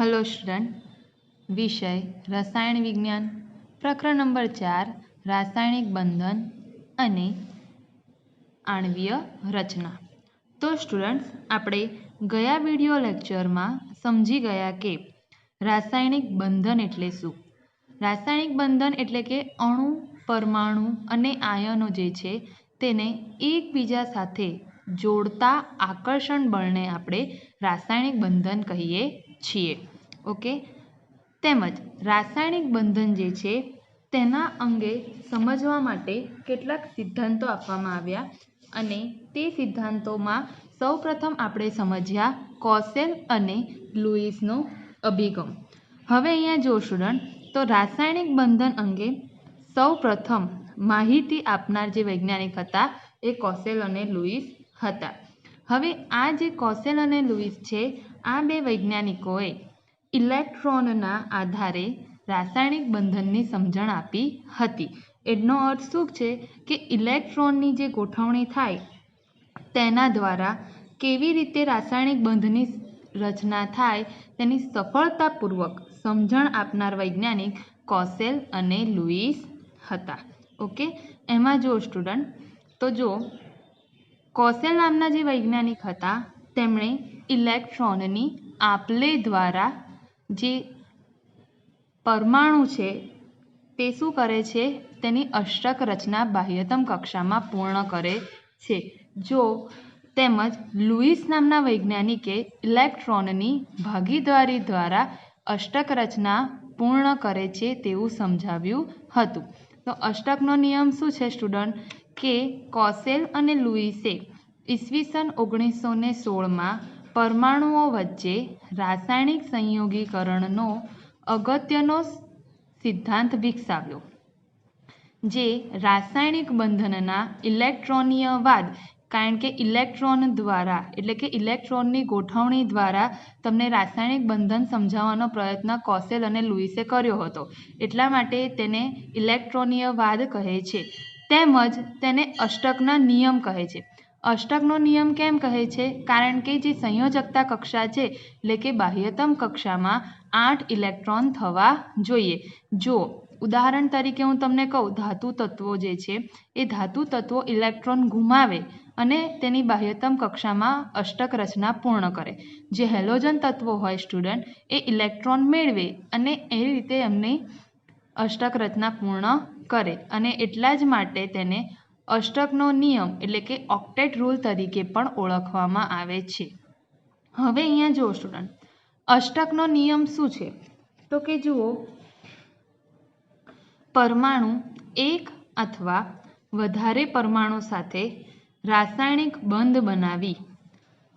Hello student, विषय रसायण विज्ञान, प्रकरण नंबर 4 रासायणिक बंधन अने आणवीय रचना। तो स्टूडेंट्स, આપણે ગયા વિડિયો લેક્ચરમાં સમજી ગયા કે રાસાયણિક બંધન એટલે શું। રાસાયણિક બંધન એટલે કે અણુ, પરમાણુ અને આયનો જે છે તેને એકબીજા સાથે જોડતા આકર્ષણ બળને આપણે રાસાયણિક બંધન કહીએ છીએ। ओके, તેમજ રાસાયણિક બંધન જે છે તેના અંગે સમજવા માટે કેટલાક સિદ્ધાંતો આપવામાં આવ્યા અને તે સિદ્ધાંતોમાં સૌપ્રથમ આપણે સમજ્યા કોસેલ અને લુઈસનો અભિગમ। હવે અહીંયા જો સ્ટુડન્ટ, તો રાસાયણિક બંધન અંગે સૌપ્રથમ માહિતી આપનાર જે વૈજ્ઞાનિક હતા એ કોસેલ અને લુઈસ હતા। હવે આ જે કોસેલ અને લુઈસ છે, આ બે વૈજ્ઞાનિકોએ ઇલેક્ટ્રોનના આધારે રાસાયણિક બંધનની સમજણ આપી હતી। એનો અર્થ શું છે કે ઇલેક્ટ્રોનની જે ગોઠવણી થાય તેના દ્વારા કેવી રીતે રાસાયણિક બંધની રચના થાય તેની સફળતાપૂર્વક સમજણ આપનાર વૈજ્ઞાનિક કોસેલ અને લુઈસ હતા। ઓકે, એમાં જો સ્ટુડન્ટ, તો જો કોસેલ નામના જે વૈજ્ઞાનિક હતા તેમણે ઇલેક્ટ્રોનની આપલે દ્વારા જે પરમાણુ છે તે શું કરે છે, તેની અષ્ટક રચના બાહ્યતમ કક્ષામાં પૂર્ણ કરે છે। જો તેમજ લુઈસ નામના વૈજ્ઞાનિકે ઇલેક્ટ્રોનની ભાગીદારી દ્વારા અષ્ટક રચના પૂર્ણ કરે છે તેવું સમજાવ્યું હતું। તો અષ્ટકનો નિયમ શું છે સ્ટુડન્ટ, કે કોસેલ અને લુઈસે ઈસવીસન 1916માં પરમાણુઓ વચ્ચે રાસાયણિક સંયોગીકરણનો અગત્યનો સિદ્ધાંત વિકસાવ્યો, જે રાસાયણિક બંધનના ઇલેક્ટ્રોનીયવાદ, કારણ કે ઇલેક્ટ્રોન દ્વારા એટલે કે ઇલેક્ટ્રોનની ગોઠવણી દ્વારા તમને રાસાયણિક બંધન સમજાવવાનો પ્રયત્ન કોસેલ અને લુઈસે કર્યો હતો, એટલા માટે તેને ઇલેક્ટ્રોનીયવાદ કહે છે। તેમજ તેને અષ્ટકના નિયમ કહે છે। અષ્ટકનો નિયમ કેમ કહે છે, કારણ કે જે સંયોજકતા કક્ષા છે એટલે કે બાહ્યતમ કક્ષામાં 8 ઇલેક્ટ્રોન થવા જોઈએ। જો ઉદાહરણ તરીકે હું તમને કહું, ધાતુ તત્વો જે છે એ ધાતુ તત્વો ઇલેક્ટ્રોન ગુમાવે અને તેની બાહ્યતમ કક્ષામાં અષ્ટક રચના પૂર્ણ કરે। જે હેલોજન તત્વો હોય સ્ટુડન્ટ, એ ઇલેક્ટ્રોન મેળવે અને એ રીતે એમની અષ્ટક રચના પૂર્ણ કરે, અને એટલા જ માટે તેને અષ્ટકનો નિયમ એટલે કે ઓક્ટેટ રૂલ તરીકે પણ ઓળખવામાં આવે છે। હવે અહીંયા જુઓ સ્ટુડન્ટ, અષ્ટકનો નિયમ શું છે, તો કે જુઓ, પરમાણુ એક અથવા વધારે પરમાણુ સાથે રાસાયણિક બંધ બનાવી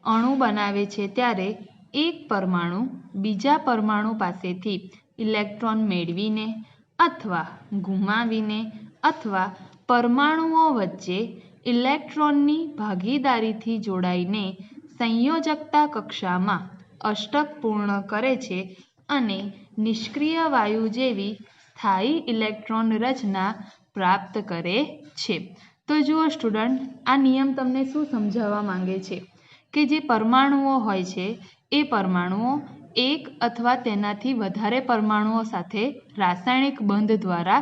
અણુ બનાવે છે ત્યારે એક પરમાણુ બીજા પરમાણુ પાસેથી ઇલેક્ટ્રોન મેળવીને અથવા ગુમાવીને અથવા પરમાણુઓ વચ્ચે ઇલેક્ટ્રોનની ભાગીદારીથી જોડાઈને સંયોજકતા કક્ષામાં અષ્ટક પૂર્ણ કરે છે અને નિષ્ક્રિય વાયુ જેવી સ્થાયી ઇલેક્ટ્રોન રચના પ્રાપ્ત કરે છે। તો જુઓ સ્ટુડન્ટ, આ નિયમ તમને શું સમજાવવા માંગે છે કે જે પરમાણુઓ હોય છે એ પરમાણુઓ એક અથવા તેનાથી વધારે પરમાણુઓ સાથે રાસાયણિક બંધ દ્વારા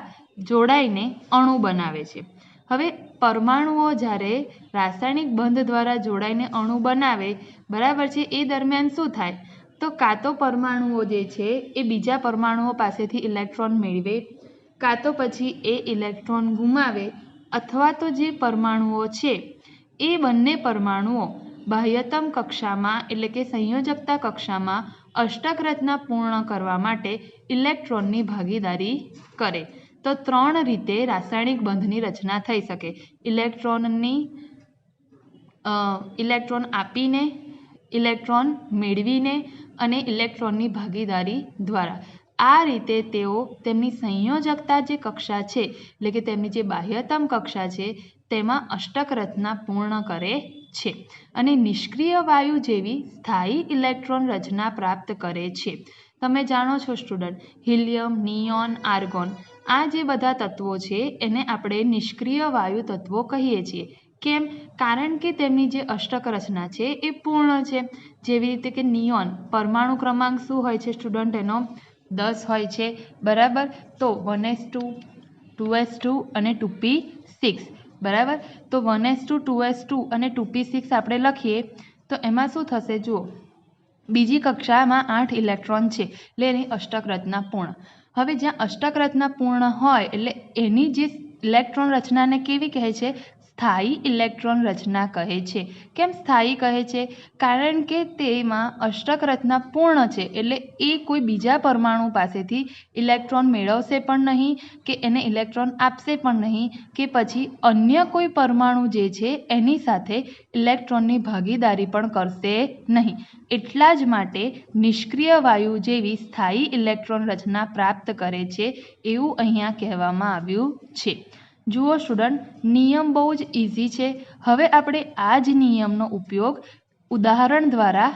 જોડાઈને અણુ બનાવે છે। હવે પરમાણુઓ જ્યારે રાસાયણિક બંધ દ્વારા જોડાઈને અણુ બનાવે, બરાબર છે, એ દરમિયાન શું થાય, તો કાં તો પરમાણુઓ જે છે એ બીજા પરમાણુઓ પાસેથી ઇલેક્ટ્રોન મેળવે, કાં તો પછી એ ઇલેક્ટ્રોન ગુમાવે, અથવા તો જે પરમાણુઓ છે એ બંને પરમાણુઓ બાહ્યતમ કક્ષામાં એટલે કે સંયોજકતા કક્ષામાં અષ્ટક રચના પૂર્ણ કરવા માટે ઇલેક્ટ્રોનની ભાગીદારી કરે। તો 3 રીતે રાસાયણિક બંધની રચના થઈ શકે, ઇલેક્ટ્રોન આપીને, ઇલેક્ટ્રોન મેળવીને અને ઇલેક્ટ્રોનની ભાગીદારી દ્વારા। આ રીતે તેઓ તેમની સંયોજકતા જે કક્ષા છે એટલે કે તેમની જે બાહ્યતમ કક્ષા છે તેમાં અષ્ટક રચના પૂર્ણ કરે છે અને નિષ્ક્રિય વાયુ જેવી સ્થાયી ઇલેક્ટ્રોન રચના પ્રાપ્ત કરે છે। તમે જાણો છો સ્ટુડન્ટ, હિલિયમ, નિયોન, આર્ગોન, આ જે બધા તત્વો છે એને આપણે નિષ્ક્રિય વાયુ તત્વો કહીએ છીએ। કેમ? કારણ કે તેમની જે અષ્ટક રચના છે એ પૂર્ણ છે. જેવી રીતે કે નિયોન પરમાણુ ક્રમાંક શું હોય છે સ્ટુડન્ટ? એનો 10 હોય છે, બરાબર. તો 1s2 2s2 અને 2p6, બરાબર. તો 1s2 2s2 અને 2p6 આપણે લખીએ તો એમાં શું થશે? જુઓ, બીજી કક્ષામાં 8 ઇલેક્ટ્રોન છે એટલે એની અષ્ટક રચના પૂર્ણ. હવે જ્યાં અષ્ટક રચના પૂર્ણ હોય એટલે એની જે ઇલેક્ટ્રોન રચનાને કેવી કહે છે? સ્થાયી ઇલેક્ટ્રોન રચના કહે છે. કેમ સ્થાયી કહે છે? કારણ કે તેમાં અષ્ટક રચના પૂર્ણ છે એટલે એ કોઈ બીજા પરમાણુ પાસેથી ઇલેક્ટ્રોન મેળવશે પણ નહીં કે એને ઇલેક્ટ્રોન આપશે પણ નહીં કે પછી અન્ય કોઈ પરમાણુ જે છે એની સાથે ઇલેક્ટ્રોનની ભાગીદારી પણ કરશે નહીં. એટલા જ માટે નિષ્ક્રિય વાયુ જેવી સ્થાયી ઇલેક્ટ્રોન રચના પ્રાપ્ત કરે છે એવું અહીંયા કહેવામાં આવ્યું છે. જુઓ સ્ટુડન્ટ, નિયમ બહુ જ ઇઝી છે. હવે આપણે આ જ નિયમનો ઉપયોગ ઉદાહરણ દ્વારા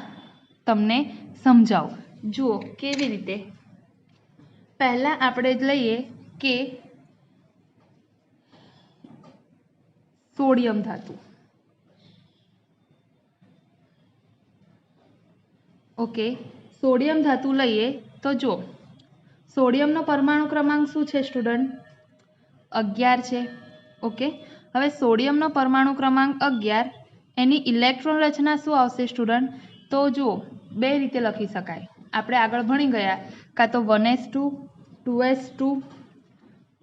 તમને સમજાવું. જુઓ કેવી રીતે. પહેલાં આપણે લઈએ કે સોડિયમ ધાતુ. ઓકે, સોડિયમ ધાતુ લઈએ તો જો સોડિયમનો પરમાણુ ક્રમાંક શું છે સ્ટુડન્ટ? 11 છે. ઓકે, હવે સોડિયમનો પરમાણુ ક્રમાંક 11, એની ઇલેક્ટ્રોન રચના શું આવશે સ્ટુડન્ટ? તો જુઓ, બે રીતે લખી શકાય. આપણે આગળ ભણી ગયા, કાં તો 1s2 2s2,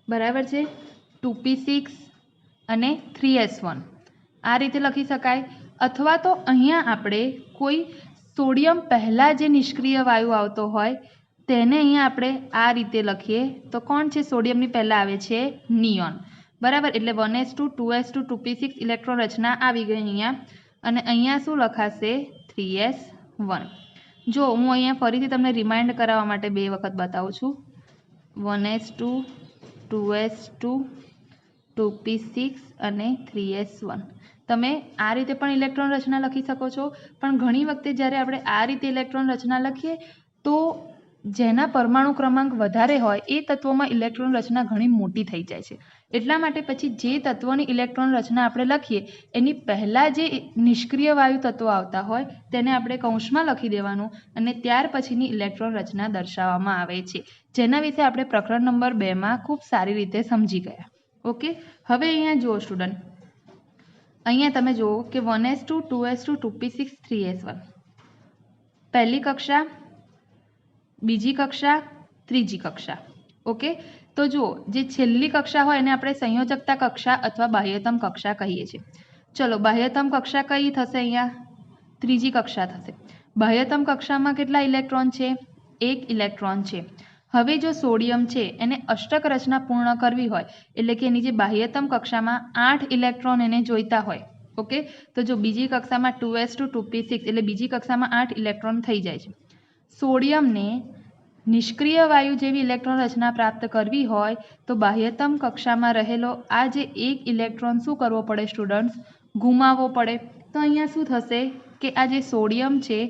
બરાબર છે, 2p6 અને 3s1, આ રીતે લખી શકાય. અથવા તો અહીંયા આપણે કોઈ સોડિયમ પહેલાં જે નિષ્ક્રિય વાયુ આવતો હોય તેને અહીંયા આપણે આ રીતે લખીએ તો કોણ છે સોડિયમની પહેલાં આવે છે? નિયોન, બરાબર. એટલે 1s2 2s2 2p6 ઇલેક્ટ્રોન રચના આવી ગઈ અહીંયા. અને અહીંયા શું લખાશે? 3s1. જો હું અહીંયા ફરીથી તમને રિમાઇન્ડ કરાવવા માટે બે વખત બતાવું છું. 1s2 2s2 2p6 અને 3s1. તમે આ રીતે પણ ઇલેક્ટ્રોન રચના લખી શકો છો, પણ ઘણી વખતે જ્યારે આપણે આ રીતે ઇલેક્ટ્રોન રચના લખીએ તો જેના પરમાણુ ક્રમાંક વધારે હોય એ તત્વોમાં ઇલેક્ટ્રોન રચના ઘણી મોટી થઈ જાય છે. એટલા માટે પછી જે તત્વોની ઇલેક્ટ્રોન રચના આપણે લખીએ એની પહેલાં જે નિષ્ક્રિય વાયુ તત્વો આવતા હોય તેને આપણે કૌંસમાં લખી દેવાનું અને ત્યાર પછીની ઇલેક્ટ્રોન રચના દર્શાવવામાં આવે છે, જેના વિશે આપણે પ્રકરણ નંબર 2માં ખૂબ સારી રીતે સમજી ગયા. ઓકે, હવે અહીંયા જુઓ સ્ટુડન્ટ, અહીંયા તમે જુઓ કે 1s2 2s2 2p6 3s1, પહેલી કક્ષા, બીજી કક્ષા, ત્રીજી કક્ષા. ઓકે, તો જુઓ જે છેલ્લી કક્ષા હોય એને આપણે સંયોજકતા કક્ષા અથવા બાહ્યતમ કક્ષા કહીએ છીએ. ચલો, બાહ્યતમ કક્ષા કઈ થશે? અહીંયા ત્રીજી કક્ષા થશે. બાહ્યતમ કક્ષામાં કેટલા ઇલેક્ટ્રોન છે? 1 ઇલેક્ટ્રોન છે. હવે જો સોડિયમ છે એને અષ્ટક રચના પૂર્ણ કરવી હોય એટલે કે એની જે બાહ્યતમ કક્ષામાં 8 ઇલેક્ટ્રોન એને જોઈતા હોય. ઓકે, તો જો બીજી કક્ષામાં 2s2 2p6 એટલે બીજી કક્ષામાં 8 ઇલેક્ટ્રોન થઈ જાય છે. સોડિયમને નિષ્ક્રિય વાયુ જેવી ઇલેક્ટ્રોન રચના પ્રાપ્ત કરવી હોય તો બાહ્યતમ કક્ષામાં રહેલો આ જે એક ઇલેક્ટ્રોન શું કરવો પડે સ્ટુડન્ટ્સ? ગુમાવવો પડે. તો અહીંયા શું થશે કે આ જે સોડિયમ છે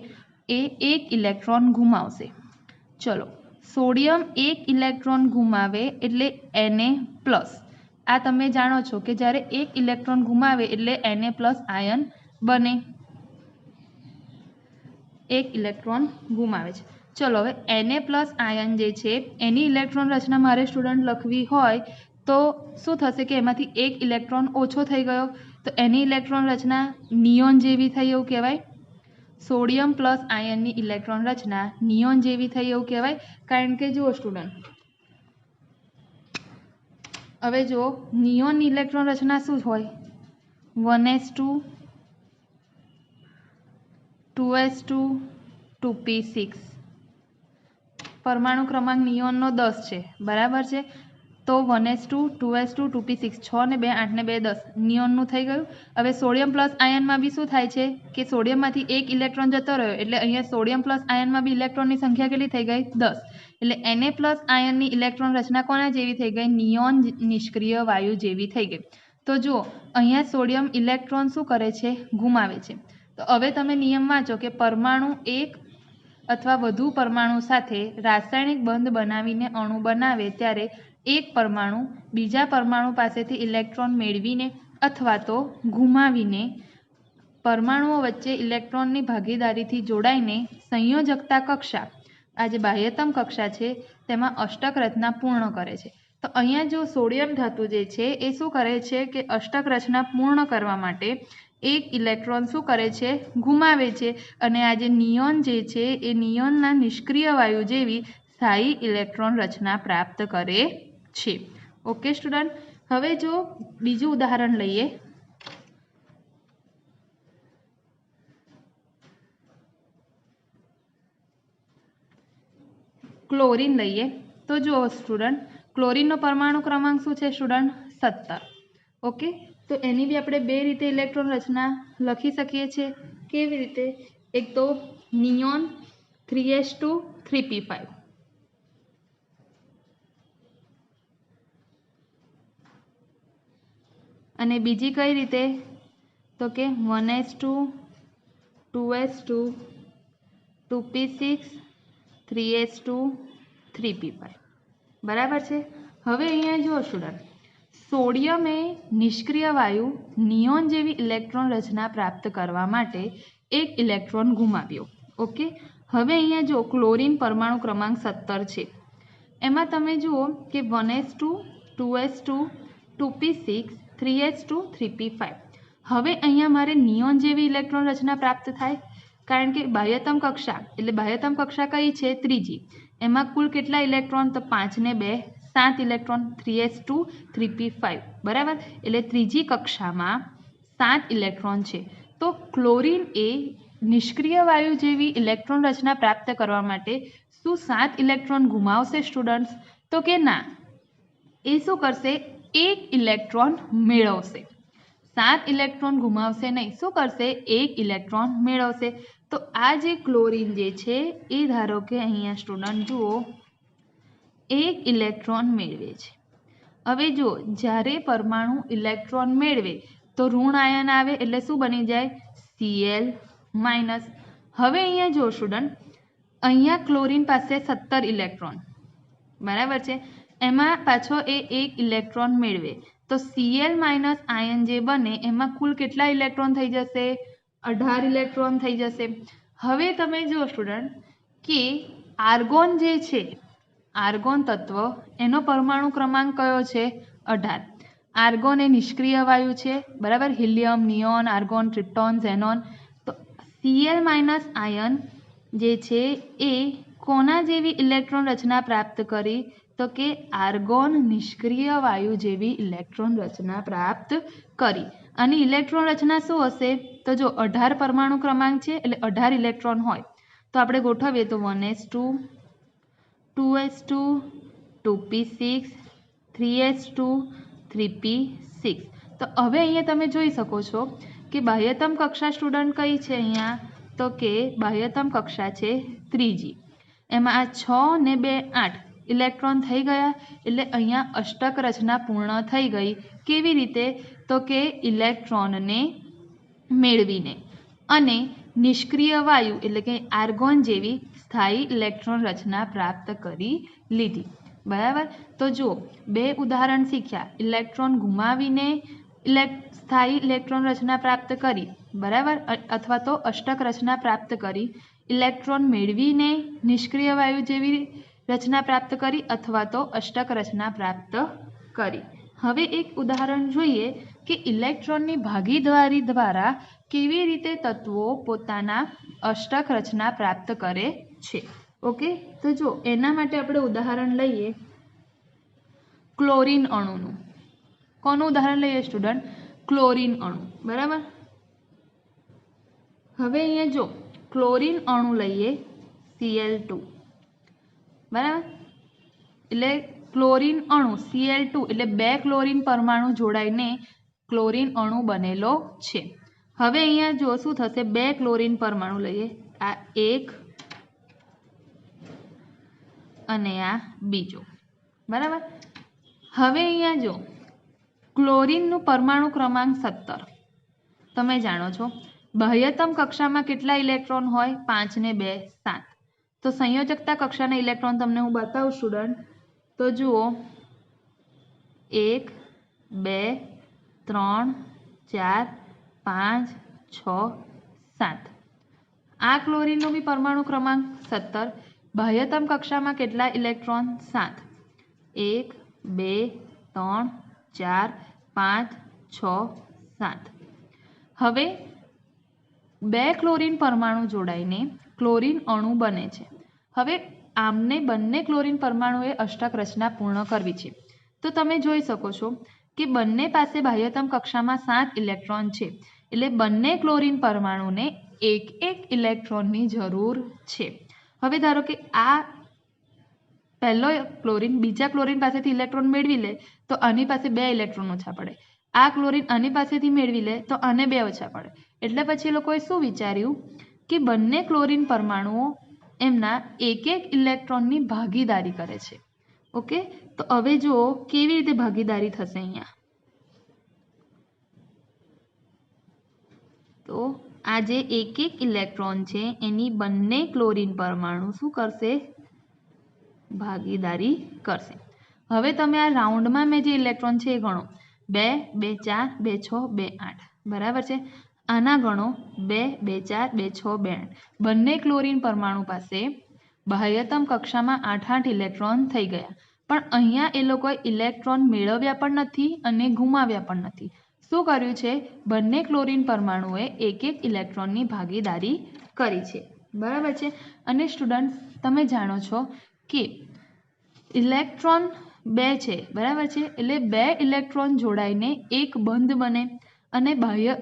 એ એક ઇલેક્ટ્રોન ગુમાવશે. ચલો, સોડિયમ એક ઇલેક્ટ્રોન ગુમાવે એટલે Na+. આ તમે જાણો છો કે જ્યારે એક ઇલેક્ટ્રોન ગુમાવે એટલે Na+ આયન બને. એક ઇલેક્ટ્રોન ગુમાવે છે. ચલો, હવે Na+ આયન જે છે એની ઇલેક્ટ્રોન રચના મારે સ્ટુડન્ટ લખવી હોય તો શું થશે કે એમાંથી એક ઇલેક્ટ્રોન ઓછો થઈ ગયો તો એની ઇલેક્ટ્રોન રચના નિયોન જેવી થઈ એવું કહેવાય. સોડિયમ પ્લસ આયનની ઇલેક્ટ્રોન રચના નિયોન જેવી થઈ એવું કહેવાય. કારણ કે જુઓ સ્ટુડન્ટ, હવે જો નિયોનની ઇલેક્ટ્રોન રચના શું હોય? 1s2 2s2 2p6, પરમાણુ ક્રમાંક નિયોનનો 10 છે, બરાબર છે. તો 1s2 2s2 2p6, 6 ને 2 8 ને 2 10 નિયોનનું થઈ ગયું. હવે સોડિયમ પ્લસ આયનમાં બી શું થાય છે કે સોડિયમમાંથી એક ઇલેક્ટ્રોન જતો રહ્યો એટલે અહીંયા સોડિયમ પ્લસ આયનમાં બી ઇલેક્ટ્રોનની સંખ્યા કેટલી થઈ ગઈ? 10. એટલે Na+ આયનની ઇલેક્ટ્રોન રચના કોના જેવી થઈ ગઈ? નિયોન નિષ્ક્રિય વાયુ જેવી થઈ ગઈ. તો જુઓ અહીંયા સોડિયમ ઇલેક્ટ્રોન શું કરે છે? ગુમાવે છે. તો હવે તમે નિયમ વાંચો કે પરમાણુ એક અથવા વધુ પરમાણુ સાથે રાસાયણિક બંધ બનાવીને અણુ બનાવે ત્યારે એક પરમાણુ બીજા પરમાણુ પાસેથી ઇલેક્ટ્રોન મેળવીને अथवा तो घुमावीने परमाणुओं वच्चे इलेक्ट्रॉननी भागीदारीथी जोड़ाईने संयोजकता कक्षा आ जे बाह्यतम कक्षा छे तेमां अष्टक रचना पूर्ण करे छे। तो अहींया जो सोडियम धातु जे छे ए शुं करे छे के अष्टक रचना पूर्ण करवा माटे एक इलेक्ट्रॉन शुं करे छे घुमावे छे अने आ जे नियोन जे छे ए नियोनना निष्क्रिय वायु जेवी स्थायी इलेक्ट्रॉन रचना प्राप्त करे छे। ओके स्टूडेंट, हवे जो बीजुं उदाहरण लईए। क्लोरीन लईए तो जो स्टूडेंट क्लोरीन परमाणु क्रमांक शू है स्टूडेंट 17। ओके, तो एनी भी आपणे बे रीते इलेक्ट्रॉन रचना लखी सकीए छे। केवी रीते? एक तो नियोन 3s2 3p5 अने बीजी कई रीते तो के 1s2 2s2 2p6 3s2 3p5 बराबर है। हवे अहींया जो स्टूडेंट सोडियम निष्क्रिय वायु नियोन जेवी इलेक्ट्रॉन रचना प्राप्त करवा माटे एक इलेक्ट्रॉन घुमाव्यो। ओके, हवे अहींया जो क्लोरीन परमाणु क्रमांक 17 छे एमां तमे जुओ के 1s2 2s2 2p6 3s2 3p5 हवे अहींया मारे नियोन जेवी इलेक्ट्रॉन रचना प्राप्त थाय कारण के बाह्यतम कक्षा एटले बाह्यतम कक्षा कई छे त्रीजी एमां कुल केटला इलेक्ट्रॉन तो 5 ने 2 7 इलेक्ट्रॉन 3s2 3p5 बराबर एटले त्रीजी कक्षामां 7 इलेक्ट्रॉन छे। तो क्लोरीन ए निष्क्रिय वायु जेवी इलेक्ट्रॉन रचना प्राप्त करवा माटे शुं 7 इलेक्ट्रॉन घुमावशे स्टूडेंट्स? तो के ना, ए शुं करशे एक इलेक्ट्रॉन मेळवशे। 7 इलेक्ट्रॉन घुमावशे नहीं, शुं करशे एक इलेक्ट्रॉन मेळवशे। तो आ जे क्लोरीन जे छे ए धारो के अहींया स्टूडेंट जुओ एक इलेक्ट्रॉन मेळवे छे। हवे जो ज्यारे परमाणु इलेक्ट्रॉन मेळवे तो ऋण आयन आवे एटले शुं बनी जाय Cl-। हवे अहींया जो स्टूडेंट अहींया क्लोरीन पासे 17 इलेक्ट्रॉन बराबर छे एमां पाछो ए एक इलेक्ट्रॉन मेळवे तो Cl- आयन जे बने एमां कुल केटला इलेक्ट्रॉन थई जशे 18 इलेक्ट्रॉन थई जशे। हवे तमे जो स्टूडेंट के आर्गोन जे छे आर्गोन तत्व एनो परमाणु क्रमांक कयो छे 18। आर्गोन ए निष्क्रिय वायु छे बराबर, हीलियम नियोन आर्गोन ट्रिप्टोन झेनोन। तो Cl- आयन जे छे ए कोना जेवी इलेक्ट्रॉन रचना प्राप्त करी तो के आर्गोन निष्क्रिय वायु जेवी इलेक्ट्रॉन रचना प्राप्त करी। आनी इलेक्ट्रॉन रचना शुं हशे? तो जो 18 परमाणु क्रमांक छे एटले 18 इलेक्ट्रॉन होय तो आपणे गोठवीए तो 1s2 2s2 2p6 3s2 3p6। तो हवे अहींया तमे जोई शको छो कि बाह्यतम कक्षा स्टूडेंट कई छे अहींया तो के बाह्यतम कक्षा छे त्रीजी एमां आ 6 ने 2 8 इलेक्ट्रॉन थई गया एटले अहींया अष्टक रचना पूर्ण थई गई। केवी रीते? तो के इलेक्ट्रॉन ने मेळवीने अने निष्क्रिय वायु एटले के आर्गोन जेवी स्थायी इलेक्ट्रॉन रचना प्राप्त करी लीधी बराबर। तो जो बे उदाहरण सीख्या इलेक्ट्रॉन घुमावीने स्थायी इलेक्ट्रॉन रचना प्राप्त करी बराबर अथवा तो अष्टक रचना प्राप्त करी, इलेक्ट्रॉन मेळवीने निष्क्रिय वायु जेवी रचना प्राप्त करी अथवा तो अष्टक रचना प्राप्त करी। हवे एक उदाहरण जोईए कि इलेक्ट्रॉननी भागीदारी द्वारा केवी रीते तत्वो पोताना अष्टक रचना प्राप्त करे छे। ओके, तो जो एना माटे आपणे उदाहरण लईए क्लोरीन अणुनुं। कोनु उदाहरण लईए स्टूडेंट? क्लोरीन अणु बराबर। हवे अहींया जो क्लोरीन अणु लईए Cl2 बराबर एटले क्लोरीन अणु Cl2 एटले 2 क्लोरीन परमाणु जोड़ाईने क्लोरीन अणु बनेलो छे। हवे अहींया जो शुं थशे 2 क्लोरीन परमाणु लईए आ एक अने आ बीजो बराबर। हवे अहींया जो क्लोरीननुं परमाणु क्रमांक 17 तमे जाणो छो बाह्यतम कक्षामां केटला इलेक्ट्रॉन होय 5 ने 2 7। तो संयोजकता कक्षाना इलेक्ट्रॉन तमने हूँ बताऊँ स्टूडेंट तो जुओ 1 2 3 4 5 6 7 આ ક્લોરીનનો બી પરમાણુ ક્રમાંક 17 બાહ્યતમ કક્ષામાં કેટલા ઇલેક્ટ્રોન 7 1 2 3 4 5 6 7 હવે બે ક્લોરીન પરમાણુ જોડાઈને ક્લોરીન અણુ બને છે હવે આમને બંને ક્લોરીન પરમાણુએ અષ્ટક રચના પૂર્ણ કરવી છે તો તમે જોઈ શકો છો કે બંને પાસે બાહ્યતમ કક્ષામાં 7 ઇલેક્ટ્રોન છે એટલે બંને ક્લોરીન પરમાણુને એક એક ઇલેક્ટ્રોનની જરૂર છે હવે ધારો કે આ પહેલો ક્લોરીન બીજા ક્લોરીન પાસેથી ઇલેક્ટ્રોન મેળવી લે તો આની પાસે 2 ઇલેક્ટ્રોન ઓછા પડે આ ક્લોરીન આની પાસેથી મેળવી લે તો આને 2 ઓછા પડે એટલે પછી એ લોકોએ શું વિચાર્યું કે બંને ક્લોરીન પરમાણુઓ એમના એક એક ઇલેક્ટ્રોનની ભાગીદારી કરે છે ઓકે તો હવે જુઓ કેવી રીતે ભાગીદારી થશે અહીંયા તો આ જે એક એક ઇલેક્ટ્રોન છે એની બંને ક્લોરીન પરમાણુ શું કરશે ભાગીદારી કરશે હવે તમે આ રાઉન્ડમાં મેં જે ઇલેક્ટ્રોન છે એ ગણો 2 2 4 2 6 2 8 બરાબર છે આના ગણો 2 2 4 2 6 2 8 બંને ક્લોરીન પરમાણુ પાસે બાહ્યતમ કક્ષામાં 8 ઇલેક્ટ્રોન થઈ ગયા પણ અહીંયા એ લોકોએ ઇલેક્ટ્રોન મેળવ્યા પણ નથી અને ગુમાવ્યા પણ નથી શું કર્યું છે બંને ક્લોરીન પરમાણુએ એક એક ઇલેક્ટ્રોનની ભાગીદારી કરી છે બરાબર છે અને સ્ટુડન્ટ તમે જાણો છો કે ઇલેક્ટ્રોન 2 છે બરાબર છે એટલે 2 ઇલેક્ટ્રોન જોડાઈને એક બંધ બને અને બાહ્ય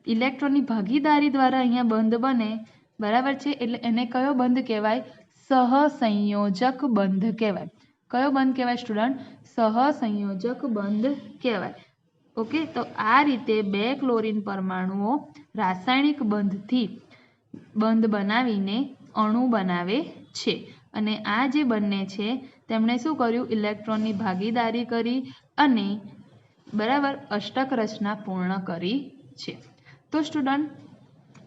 ઇલેક્ટ્રોનની ભાગીદારી દ્વારા અહીંયા બંધ બને બરાબર છે એટલે એને કયો બંધ કહેવાય સહસંયોજક બંધ કહેવાય કયો બંધ કહેવાય સ્ટુડન્ટ સહસંયોજક બંધ કહેવાય ઓકે તો આ રીતે 2 ક્લોરીન પરમાણુઓ રાસાયણિક બંધ બનાવીને અણુ બનાવે છે અને આ જે બંને છે તેમણે શું કર્યું ઇલેક્ટ્રોનની ભાગીદારી કરી અને બરાબર અષ્ટક રચના પૂર્ણ કરી છે તો સ્ટુડન્ટ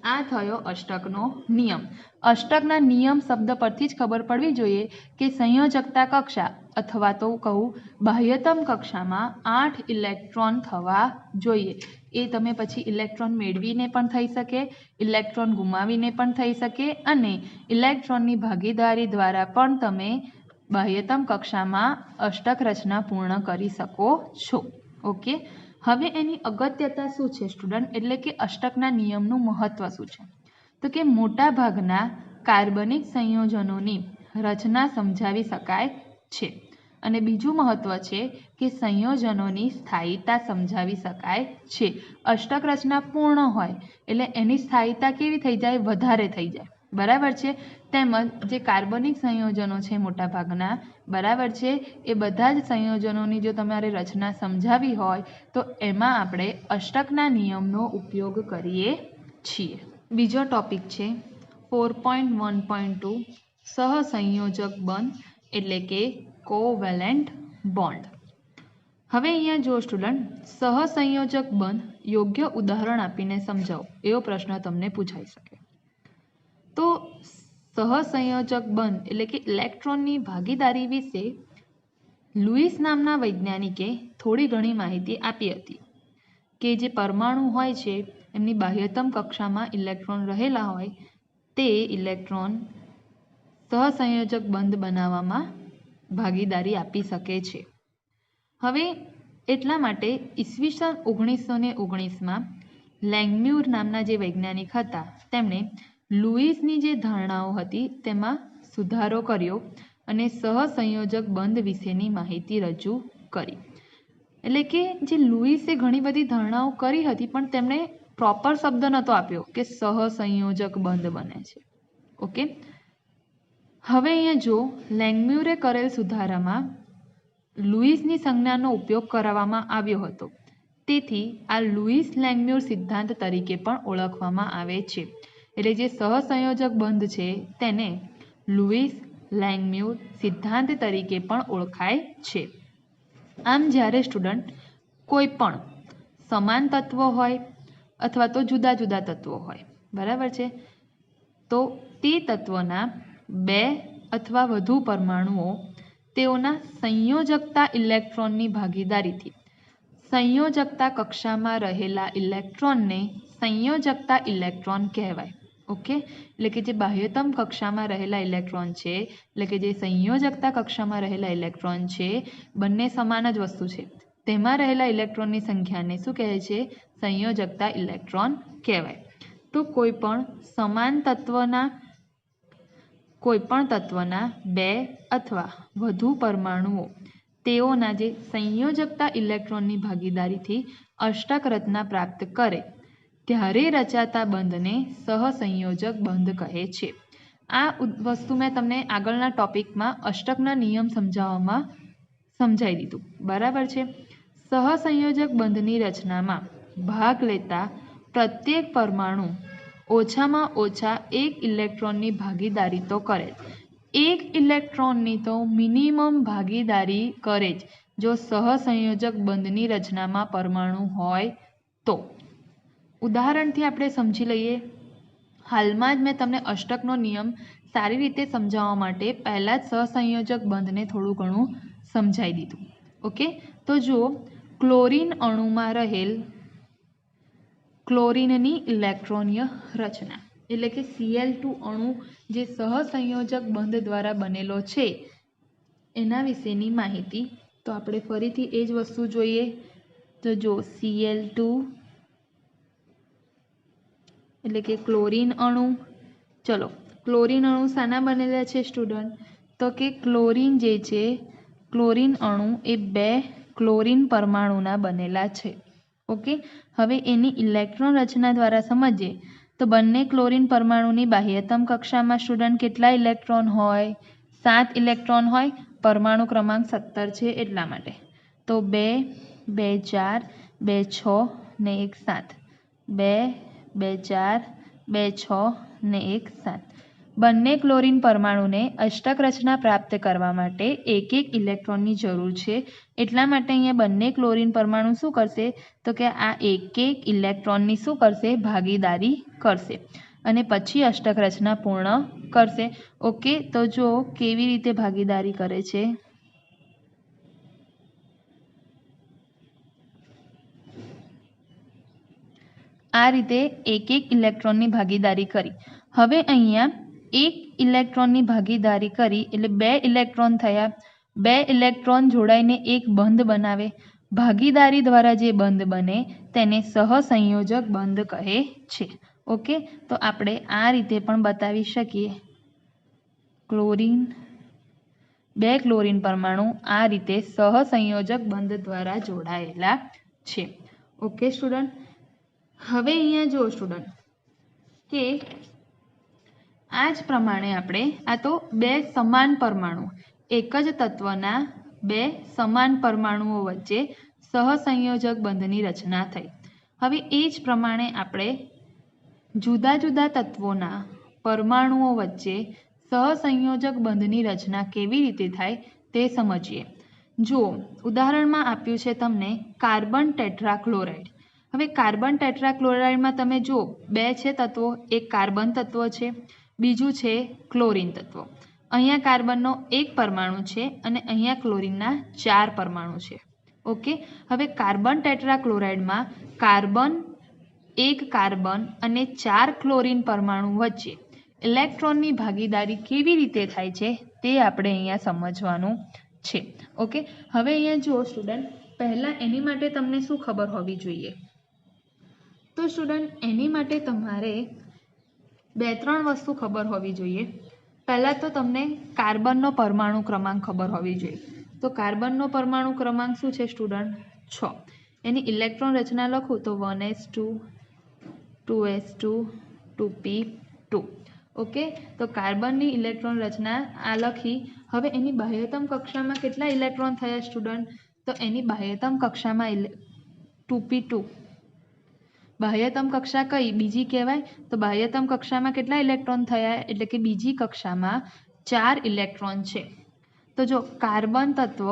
આ થયો અષ્ટકનો નિયમ અષ્ટકના નિયમ શબ્દ પરથી જ ખબર પડવી જોઈએ કે સંયોજકતા કક્ષા અથવા તો કહું બાહ્યતમ કક્ષામાં 8 ઇલેક્ટ્રોન થવા જોઈએ એ તમે પછી ઇલેક્ટ્રોન મેળવીને પણ થઈ શકે ઇલેક્ટ્રોન ગુમાવીને પણ થઈ શકે અને ઇલેક્ટ્રોનની ભાગીદારી દ્વારા પણ તમે બાહ્યતમ કક્ષામાં અષ્ટક રચના પૂર્ણ કરી શકો છો ઓકે હવે એની અગત્યતા શું છે સ્ટુડન્ટ એટલે કે અષ્ટકના નિયમનું મહત્વ શું છે તો કે મોટા ભાગના કાર્બનિક સંયોજનોની રચના સમજાવી શકાય છે અને બીજું મહત્વ છે કે સંયોજનોની સ્થાયીતા સમજાવી શકાય છે અષ્ટક રચના પૂર્ણ હોય એટલે એની સ્થાયીતા કેવી થઈ જાય વધારે થઈ જાય બરાબર છે તેમજ જે કાર્બનિક સંયોજનો છે મોટા ભાગના બરાબર છે એ બધા જ સંયોજનોની જો તમારે રચના સમજાવી હોય તો એમાં આપણે અષ્ટકના નિયમનો ઉપયોગ કરીએ છીએ બીજો ટોપિક છે 4.1.2 સહસંયોજક બંધ એટલે કે કોવેલેન્ટ બોન્ડ હવે અહીંયા જો સ્ટુડન્ટ સહસંયોજક બંધ યોગ્ય ઉદાહરણ આપીને સમજાવો એવો પ્રશ્ન તમને પૂછાઈ શકે તો સહસંયોજક બંધ એટલે કે ઇલેક્ટ્રોનની ભાગીદારી વિશે લુઈસ નામના વૈજ્ઞાનિકે થોડી ઘણી માહિતી આપી હતી કે જે પરમાણુ હોય છે એમની બાહ્યતમ કક્ષામાં ઇલેક્ટ્રોન રહેલા હોય તે ઇલેક્ટ્રોન સહસંયોજક બંધ બનાવવામાં ભાગીદારી આપી શકે છે હવે એટલા માટે ઈસવીસન 1919માં લેંગમ્યુર નામના જે વૈજ્ઞાનિક હતા તેમણે લુઈસની જે ધારણાઓ હતી તેમાં સુધારો કર્યો અને સહસંયોજક બંધ વિશેની માહિતી રજૂ કરી એટલે કે જે લુઈસે ઘણી બધી ધારણાઓ કરી હતી પણ તેમણે પ્રોપર શબ્દ નહોતો આપ્યો કે સહસંયોજક બંધ બને છે ઓકે હવે અહીંયા જો લેંગમ્યુરે કરેલ સુધારામાં લુઈસની સંજ્ઞાનો ઉપયોગ કરાવવામાં આવ્યો હતો તેથી આ લુઈસ લેંગમ્યુર સિદ્ધાંત તરીકે પણ ઓળખવામાં આવે છે એટલે જે સહસંયોજક બંધ છે તેને લુઈસ લેંગમ્યુર સિદ્ધાંત તરીકે પણ ઓળખાય છે આમ જ્યારે સ્ટુડન્ટ કોઈ પણ સમાન તત્વો હોય અથવા તો જુદા જુદા તત્વો હોય બરાબર છે તો તે તત્વના 2 અથવા વધુ પરમાણુઓ તેઓના સંયોજકતા ઇલેક્ટ્રોનની ભાગીદારીથી સંયોજકતા કક્ષામાં રહેલા ઇલેક્ટ્રોનને સંયોજકતા ઇલેક્ટ્રોન કહેવાય. ઓકે, એટલે કે જે બાહ્યતમ કક્ષામાં રહેલા ઇલેક્ટ્રોન છે, એટલે કે જે સંયોજકતા કક્ષામાં રહેલા ઇલેક્ટ્રોન છે, બંને સમાન જ વસ્તુ છે, તેમાં રહેલા ઇલેક્ટ્રોનની સંખ્યાને શું કહે છે? સંયોજકતા ઇલેક્ટ્રોન કહેવાય. તો કોઈપણ તત્વના બે અથવા વધુ પરમાણુઓ તેઓના જે સંયોજકતા ઇલેક્ટ્રોનની ભાગીદારીથી અષ્ટક રચના પ્રાપ્ત કરે ત્યારે રચાતા બંધને સહસંયોજક બંધ કહે છે. આ વસ્તુ મેં તમને આગળના ટોપિકમાં અષ્ટકના નિયમ સમજાવવામાં સમજાવી દીધું. બરાબર છે. સહસંયોજક બંધની રચનામાં ભાગ લેતા પ્રત્યેક પરમાણુ ઓછામાં ઓછા એક ઇલેક્ટ્રોનની ભાગીદારી તો કરે જ. એક ઇલેક્ટ્રોનની તો મિનિમમ ભાગીદારી કરે જ જો સહસંયોજક બંધની રચનામાં પરમાણુ હોય તો. ઉદાહરણથી આપણે સમજી લઈએ. હાલમાં જ મેં તમને અષ્ટકનો નિયમ સારી રીતે સમજાવવા માટે પહેલાં જ સહસંયોજક બંધને થોડું ઘણું સમજાવી દીધું. ઓકે, તો જુઓ, ક્લોરીન અણુમાં રહેલ ક્લોરીનની ઇલેક્ટ્રોનીય રચના એટલે કે Cl2 અણુ જે સહસંયોજક બંધ દ્વારા બનેલો છે એના વિશેની માહિતી. તો આપણે ફરીથી એ જ વસ્તુ જોઈએ. તો જો Cl2 એટલે કે ક્લોરીન અણુ. ચલો, ક્લોરીન અણુ શાના બનેલા છે સ્ટુડન્ટ? તો કે ક્લોરીન જે છે, ક્લોરીન અણુ એ 2 ક્લોરીન પરમાણુના બનેલા છે. ઓકે, હવે એની ઇલેક્ટ્રોન રચના દ્વારા સમજીએ તો બંને ક્લોરીન પરમાણુની બાહ્યતમ કક્ષામાં સ્ટુડન્ટ કેટલા ઇલેક્ટ્રોન હોય? 7 ઇલેક્ટ્રોન હોય. પરમાણુ ક્રમાંક 17 છે એટલા માટે. તો 2, 2, 4, 2, 6 ને 1, 7. 2, 2, 4, 2, 6 ને 1, 7. બંને ક્લોરીન પરમાણુને અષ્ટક રચના પ્રાપ્ત કરવા માટે એક એક ઇલેક્ટ્રોનની જરૂર છે. એટલા માટે અહીંયા બંને ક્લોરીન પરમાણુ શું કરશે? તો કે આ એક એક ઇલેક્ટ્રોનની શું કરશે? ભાગીદારી કરશે અને પછી અષ્ટક રચના પૂર્ણ કરશે. ઓકે, તો જો કેવી રીતે ભાગીદારી કરે છે. આ રીતે એક એક ઇલેક્ટ્રોનની ભાગીદારી કરી. હવે અહીંયા એક ઇલેક્ટ્રોનની ભાગીદારી કરી એટલે 2 ઇલેક્ટ્રોન થયા. 2 ઇલેક્ટ્રોન જોડાઈને એક બંધ બનાવે. ભાગીદારી દ્વારા જે બંધ બને તેને સહસંયોજક બંધ કહે છે. ઓકે, તો આપણે આ રીતે પણ બતાવી શકીએ. ક્લોરીન 2 ક્લોરીન પરમાણુ આ રીતે સહસંયોજક બંધ દ્વારા જોડાયેલા છે. ઓકે સ્ટુડન્ટ, હવે અહીંયા જો સ્ટુડન્ટ કે આ જ પ્રમાણે આપણે આ તો 2 સમાન પરમાણુ એક જ તત્વના 2 સમાન પરમાણુઓ વચ્ચે સહસંયોજક બંધની રચના થઈ. હવે એ જ પ્રમાણે આપણે જુદા જુદા તત્વોના પરમાણુઓ વચ્ચે સહસંયોજક બંધની રચના કેવી રીતે થાય તે સમજીએ. જુઓ, ઉદાહરણમાં આપ્યું છે તમને કાર્બન ટેટ્રાક્લોરાઇડ. હવે કાર્બન ટેટ્રાક્લોરાઇડમાં તમે જુઓ 2 છે તત્વો. એક કાર્બન તત્વ છે, બીજું છે ક્લોરીન તત્વ. અહીંયા કાર્બનનો 1 પરમાણુ છે અને અહીંયા ક્લોરીનના 4 પરમાણુ છે. ઓકે, હવે કાર્બન ટેટ્રાક્લોરાઇડમાં એક કાર્બન અને 4 ક્લોરીન પરમાણુ વચ્ચે ઇલેક્ટ્રોનની ભાગીદારી કેવી રીતે થાય છે તે આપણે અહીંયા સમજવાનું છે. ઓકે, હવે અહીંયા જુઓ સ્ટુડન્ટ, પહેલાં એની માટે તમને શું ખબર હોવી જોઈએ? તો સ્ટુડન્ટ એની માટે તમારે 2-3 વસ્તુ ખબર હોવી જોઈએ. પહેલાં તો તમને કાર્બનનો પરમાણુ ક્રમાંક ખબર હોવી જોઈએ. તો કાર્બનનો પરમાણુ ક્રમાંક શું છે સ્ટુડન્ટ? 6. એની ઇલેક્ટ્રોન રચના લખું તો 1s2 2s2 2p2. ઓકે, તો કાર્બનની ઇલેક્ટ્રોન રચના આ લખી. હવે એની બાહ્યતમ કક્ષામાં કેટલા ઇલેક્ટ્રોન થયા સ્ટુડન્ટ? તો એની બાહ્યતમ કક્ષામાં 2p2. બાહ્યતમ કક્ષા કઈ? બીજી કહેવાય. તો બાહ્યતમ કક્ષામાં કેટલા ઇલેક્ટ્રોન થયા? એટલે કે બીજી કક્ષામાં 4 ઇલેક્ટ્રોન છે. તો જો કાર્બન તત્વ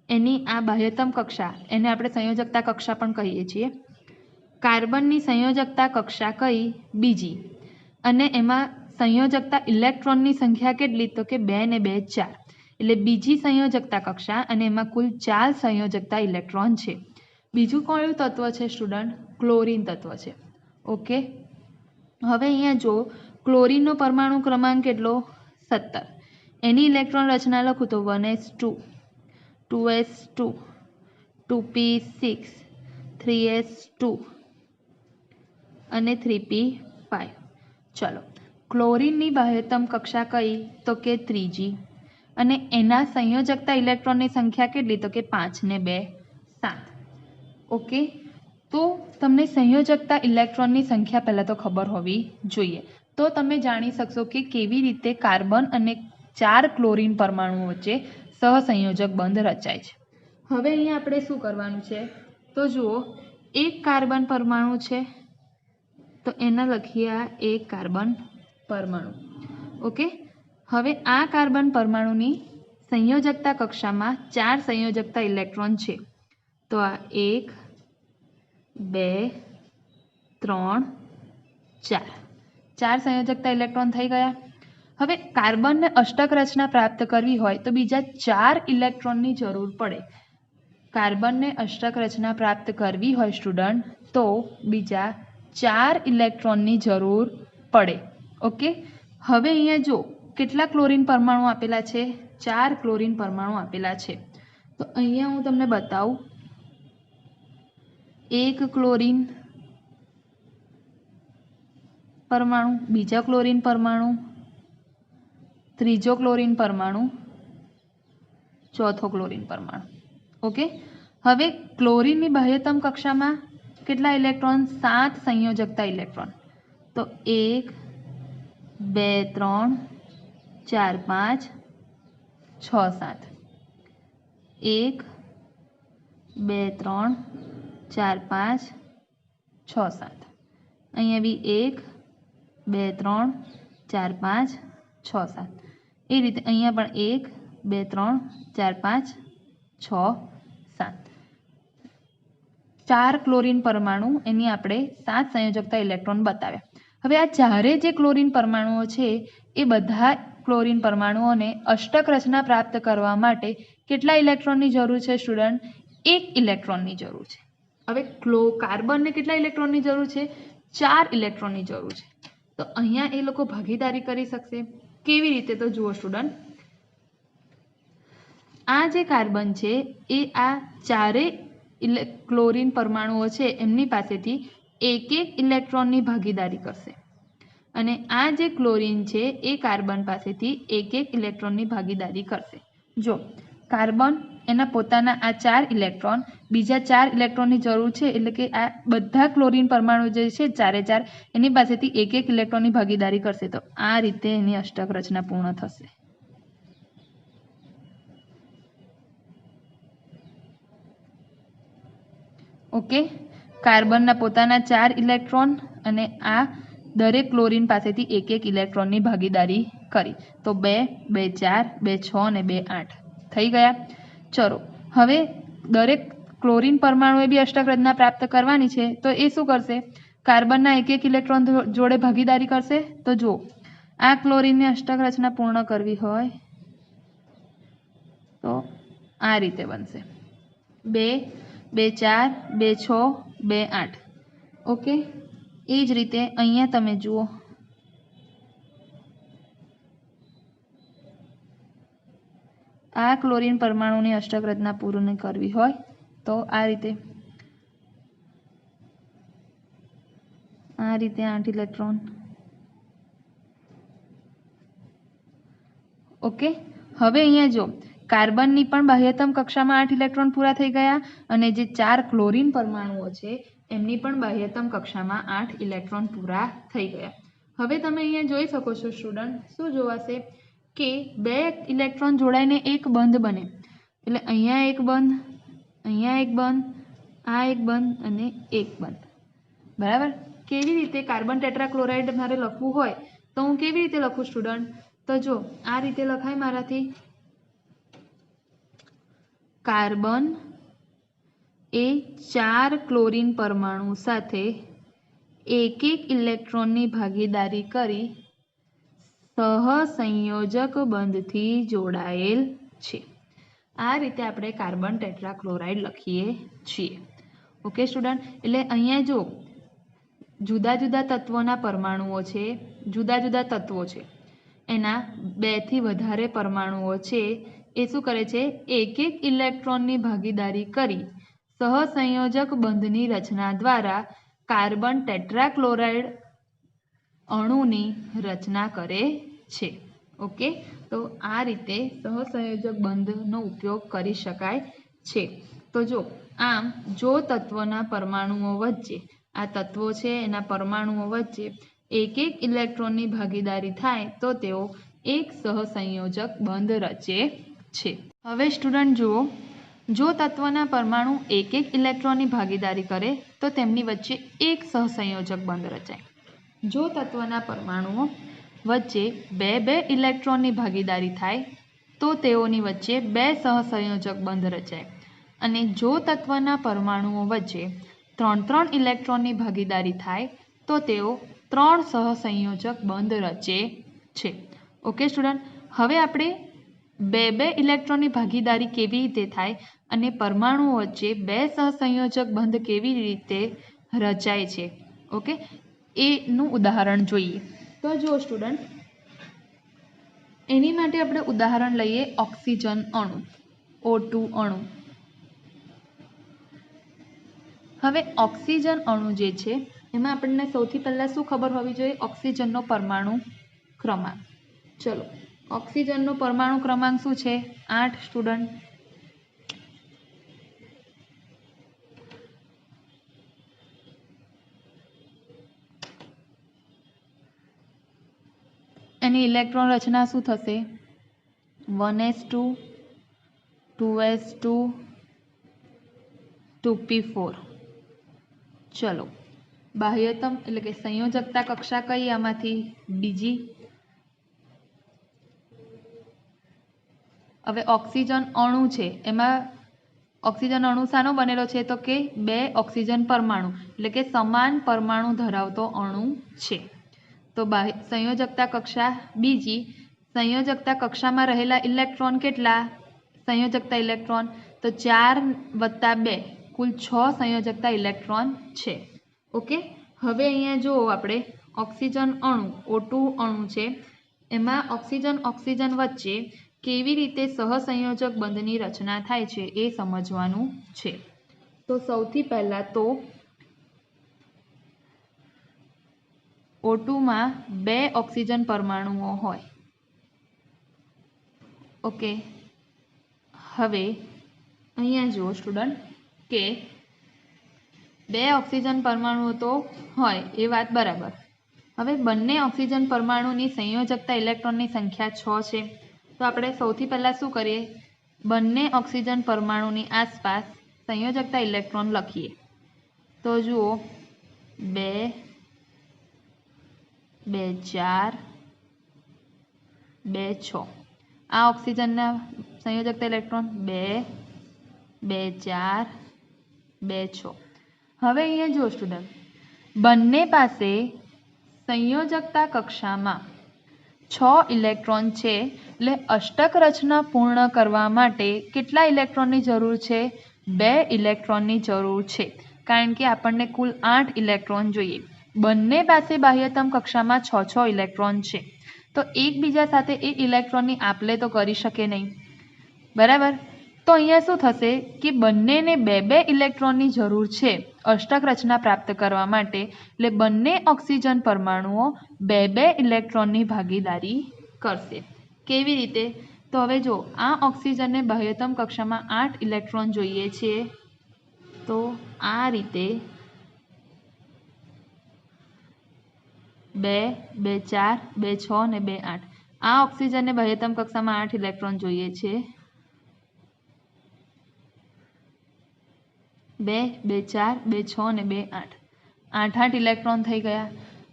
એની આ બાહ્યતમ કક્ષા એને આપણે સંયોજકતા કક્ષા પણ કહીએ છીએ. કાર્બનની સંયોજકતા કક્ષા કઈ? બીજી. અને એમાં સંયોજકતા ઇલેક્ટ્રોનની સંખ્યા કેટલી? તો કે 2 ને 2 4. એટલે બીજી સંયોજકતા કક્ષા અને એમાં કુલ 4 સંયોજકતા ઇલેક્ટ્રોન છે. બીજું કયું તત્વ છે સ્ટુડન્ટ? ક્લોરીન તત્વ છે. ઓકે, હવે અહીંયા જો ક્લોરીનનો પરમાણુ ક્રમાંક કેટલો? 17. એની ઇલેક્ટ્રોન રચના લખું તો 1s2, 2s2, 2p6, 3s2 અને 3p5. ચલો, ક્લોરીનની બાહ્યતમ કક્ષા કઈ? તો કે ત્રીજી. અને એના સંયોજકતા ઇલેક્ટ્રોનની સંખ્યા કેટલી? તો કે 5 ને 2 7. ઓકે, તો તમને સંયોજકતા ઇલેક્ટ્રોનની સંખ્યા પહેલાં તો ખબર હોવી જોઈએ, તો તમે જાણી શકશો કે કેવી રીતે કાર્બન અને 4 ક્લોરીન પરમાણુઓ વચ્ચે સહસંયોજક બંધ રચાય છે. હવે અહીંયા આપણે શું કરવાનું છે? તો જુઓ, એક કાર્બન પરમાણુ છે તો એના લખીએ આ એક કાર્બન પરમાણુ. ઓકે, હવે આ કાર્બન પરમાણુની સંયોજકતા કક્ષામાં 4 સંયોજકતા ઇલેક્ટ્રોન છે. તો આ 1 2 3 4 4 સંયોજકતા ઇલેક્ટ્રોન થઈ ગયા. હવે કાર્બનને અષ્ટક રચના પ્રાપ્ત કરવી હોય તો બીજા 4 ઇલેક્ટ્રોનની જરૂર પડે. કાર્બનને અષ્ટક રચના પ્રાપ્ત કરવી હોય સ્ટુડન્ટ તો બીજા 4 ઇલેક્ટ્રોનની જરૂર પડે. ઓકે, હવે અહીંયા જો કેટલા ક્લોરીન પરમાણુ આપેલા છે? 4 ક્લોરીન પરમાણુ આપેલા છે. તો અહીંયા હું તમને બતાવું. એક ક્લોરીન પરમાણુ, બીજા ક્લોરીન પરમાણુ, ત્રીજો ક્લોરીન પરમાણુ, ચોથો ક્લોરીન પરમાણુ. ઓકે, હવે ક્લોરીનની બાહ્યતમ કક્ષામાં કેટલા ઇલેક્ટ્રોન? 7 સંયોજકતા ઇલેક્ટ્રોન. તો 1 2 3 4 5 6 7. 1 2 3 4 5 6 7. અહીંયા બી 1 2 3 4 5 6 7. એ રીતે અહીંયા પણ 1 2 3 4 5 6 7. 4 ક્લોરીન પરમાણુ એની આપણે 7 સંયોજકતા ઇલેક્ટ્રોન બતાવ્યા. હવે આ ચારે જે ક્લોરીન પરમાણુઓ છે એ બધા ક્લોરીન પરમાણુઓને અષ્ટક રચના પ્રાપ્ત કરવા માટે કેટલા ઇલેક્ટ્રોનની જરૂર છે સ્ટુડન્ટ? 1 ઇલેક્ટ્રોનની જરૂર છે. હવે કાર્બનને કેટલા ઇલેક્ટ્રોનની જરૂર છે? 4 ઇલેક્ટ્રોનની જરૂર છે. તો અહીંયા એ લોકો ભાગીદારી કરી શકશે. કેવી રીતે? તો જુઓ સ્ટુડન્ટ, આ જે કાર્બન છે એ આ ચારે ક્લોરીન પરમાણુઓ છે એમની પાસેથી એક ઇલેક્ટ્રોનની ભાગીદારી કરશે અને આ જે ક્લોરીન છે એ કાર્બન પાસેથી એક ઇલેક્ટ્રોનની ભાગીદારી કરશે. જો કાર્બન એના પોતાના આ 4 ઇલેક્ટ્રોન, બીજા 4 ઇલેક્ટ્રોનની જરૂર છે, એટલે કે આ બધા ક્લોરીન પરમાણુ જે છે ચારે 4 એની પાસેથી એક ઇલેક્ટ્રોનની ભાગીદારી કરશે. તો આ રીતે એની અષ્ટક રચના પૂર્ણ થશે. ઓકે, કાર્બનના પોતાના 4 ઇલેક્ટ્રોન અને આ દરેક ક્લોરીન પાસેથી એક ઇલેક્ટ્રોનની ભાગીદારી કરી. તો 2 2 4 2 6 અને 2 8 થઈ ગયા. ચલો, હવે દરેક ક્લોરીન પરમાણુએ બી અષ્ટક રચના પ્રાપ્ત કરવાની છે તો એ શું કરશે? કાર્બનના એક ઇલેક્ટ્રોન જોડે ભાગીદારી કરશે. તો જો આ ક્લોરીનની અષ્ટક રચના પૂર્ણ કરવી હોય તો આ રીતે બનશે. 2 2 4 2 6 2 8. ઓકે, એ જ રીતે અહીંયા તમે જુઓ, આ ક્લોરીન પરમાણુની અષ્ટક રચના પૂર્ણ કરવી હોય તો આ રીતે 8 ઇલેક્ટ્રોન. ઓકે, હવે અહીંયા જો કાર્બનની પણ બાહ્યતમ કક્ષામાં 8 ઇલેક્ટ્રોન પૂરા થઈ ગયા અને જે 4 ક્લોરીન પરમાણુઓ છે એમની પણ બાહ્યતમ કક્ષામાં 8 ઇલેક્ટ્રોન પૂરા થઈ ગયા. હવે તમે અહીંયા જોઈ શકો છો સ્ટુડન્ટ, શું જોવાશે કે 2 ઇલેક્ટ્રોન જોડાઈને એક બંધ બને. એટલે અહીંયા એક બંધ, અહીંયા એક બંધ, આ એક બંધ અને એક બંધ. બરાબર? કેવી રીતે કાર્બન ટેટ્રાક્લોરાઇડ મારે લખવું હોય તો હું કેવી રીતે લખું સ્ટુડન્ટ? તો જો આ રીતે લખાય મારાથી. કાર્બન એ 4 ક્લોરીન પરમાણુ સાથે એક ઇલેક્ટ્રોનની ભાગીદારી કરી સહસંયોજક બંધથી જોડાયેલ છે. આ રીતે આપણે કાર્બન ટેટ્રાક્લોરાઇડ લખીએ છીએ. ओके स्टूडेंट, એટલે અહીંયા જો જુદા જુદા તત્વોના પરમાણુઓ છે, જુદા જુદા તત્વો છે, એના 2 થી વધારે પરમાણુઓ છે, એ શું કરે છે, એક એક ઇલેક્ટ્રોનની ભાગીદારી કરી સહસંયોજક બંધની રચના દ્વારા કાર્બન ટેટ્રાક્લોરાઇડ અણુની રચના કરે છે. ઓકે, તો આ રીતે સહસંયોજક બંધનો ઉપયોગ કરી શકાય છે. તો જો આમ જો તત્વના પરમાણુઓ વચ્ચે, આ તત્વો છે એના પરમાણુઓ વચ્ચે એક એક ઇલેક્ટ્રોનની ભાગીદારી થાય તો તેઓ એક સહસંયોજક બંધ રચે છે. હવે સ્ટુડન્ટ જુઓ, જો તત્વના પરમાણુ એક એક ઇલેક્ટ્રોનની ભાગીદારી કરે તો તેમની વચ્ચે એક સહસંયોજક બંધ રચાય. જો તત્વના પરમાણુઓ વચ્ચે બે બે ઇલેક્ટ્રોનની ભાગીદારી થાય તો તેઓની વચ્ચે બે સહસંયોજક બંધ રચાય. અને જો તત્વના પરમાણુઓ વચ્ચે 3 ઇલેક્ટ્રોનની ભાગીદારી થાય તો તેઓ 3 સહસંયોજક બંધ રચે છે. ઓકે સ્ટુડન્ટ, હવે આપણે બે ઇલેક્ટ્રોનની ભાગીદારી કેવી રીતે થાય અને પરમાણુઓ વચ્ચે બે સહસંયોજક બંધ કેવી રીતે રચાય છે, ઓકે, એનું ઉદાહરણ જોઈએ. તો જો સ્ટુડન્ટ, એની માટે આપણે ઉદાહરણ લઈએ ઓક્સિજન અણુ, O2 અણુ. હવે ઓક્સિજન અણુ જે છે એમાં આપણને સૌથી પહેલાં શું ખબર હોવી જોઈએ? ઓક્સિજનનો પરમાણુ ક્રમાંક. ચલો, ઓક્સિજનનો પરમાણુ ક્રમાંક શું છે? 8 સ્ટુડન્ટ. એની ઇલેક્ટ્રોન રચના શું થશે? 1s2 2s2 2p4. ચલો, બાહ્યતમ એટલે કે સંયોજકતા કક્ષા કઈ આમાંથી? બીજી. હવે ઓક્સિજન અણુ છે એમાં ઓક્સિજન અણુ શાનો બનેલો છે? તો કે 2 ઓક્સિજન પરમાણુ એટલે કે સમાન પરમાણુ ધરાવતો અણુ છે. તો સંયોજકતા કક્ષા બીજી. સંયોજકતા કક્ષામાં રહેલા ઇલેક્ટ્રોન કેટલા? સંયોજકતા ઇલેક્ટ્રોન તો 4 + 2 કુલ 6 સંયોજકતા ઇલેક્ટ્રોન છે. ઓકે, હવે અહીંયા જુઓ આપણે ઓક્સિજન અણુ O2 અણુ છે એમાં ઓક્સિજન વચ્ચે કેવી રીતે સહસંયોજક બંધની રચના થાય છે એ સમજવાનું છે. તો સૌથી પહેલા તો O2 માં 2 ઓક્સિજન પરમાણુઓ હોય. ઓકે, હવે અહીંયા જુઓ સ્ટુડન્ટ કે 2 ઓક્સિજન પરમાણુઓ તો હોય એ વાત બરાબર. હવે બંને ઓક્સિજન પરમાણુની સંયોજકતા ઇલેક્ટ્રોનની સંખ્યા 6 છે. તો આપણે સૌથી પહેલાં શું કરીએ? બંને ઓક્સિજન પરમાણુની આસપાસ સંયોજકતા ઇલેક્ટ્રોન લખીએ. તો જુઓ 2 2 4 2 6. આ ઓક્સિજનના સંયોજકતા ઇલેક્ટ્રોન 2 2 4 2 6. હવે અહીંયા જુઓ સ્ટુડન્ટ, બંને પાસે સંયોજકતા કક્ષામાં 6 ઇલેક્ટ્રોન છે એટલે અષ્ટક રચના પૂર્ણ કરવા માટે કેટલા ઇલેક્ટ્રોનની જરૂર છે? 2 ઇલેક્ટ્રોનની જરૂર છે, કારણ કે આપણને કુલ 8 ઇલેક્ટ્રોન જોઈએ. બંને પાસે બાહ્યતમ કક્ષામાં 6 ઇલેક્ટ્રોન છે તો એકબીજા સાથે એ ઇલેક્ટ્રોનની આપ-લે તો કરી શકે નહીં, બરાબર? તો અહીંયા શું થશે કે બંનેને 2 ઇલેક્ટ્રોનની જરૂર છે અષ્ટક રચના પ્રાપ્ત કરવા માટે, એટલે બંને ઓક્સિજન પરમાણુઓ 2 ઇલેક્ટ્રોનની ભાગીદારી કરશે. કેવી રીતે? તો હવે જો આ ઓક્સિજનને બાહ્યતમ કક્ષામાં 8 ઇલેક્ટ્રોન જોઈએ છે, તો આ રીતે 2 2 4 2 6 અને 2 8. આ ઓક્સિજનને બાહ્યતમ કક્ષામાં 8 ઇલેક્ટ્રોન જોઈએ છે. 2 2 4 2 6 અને 2 8. 8 ઇલેક્ટ્રોન થઈ ગયા.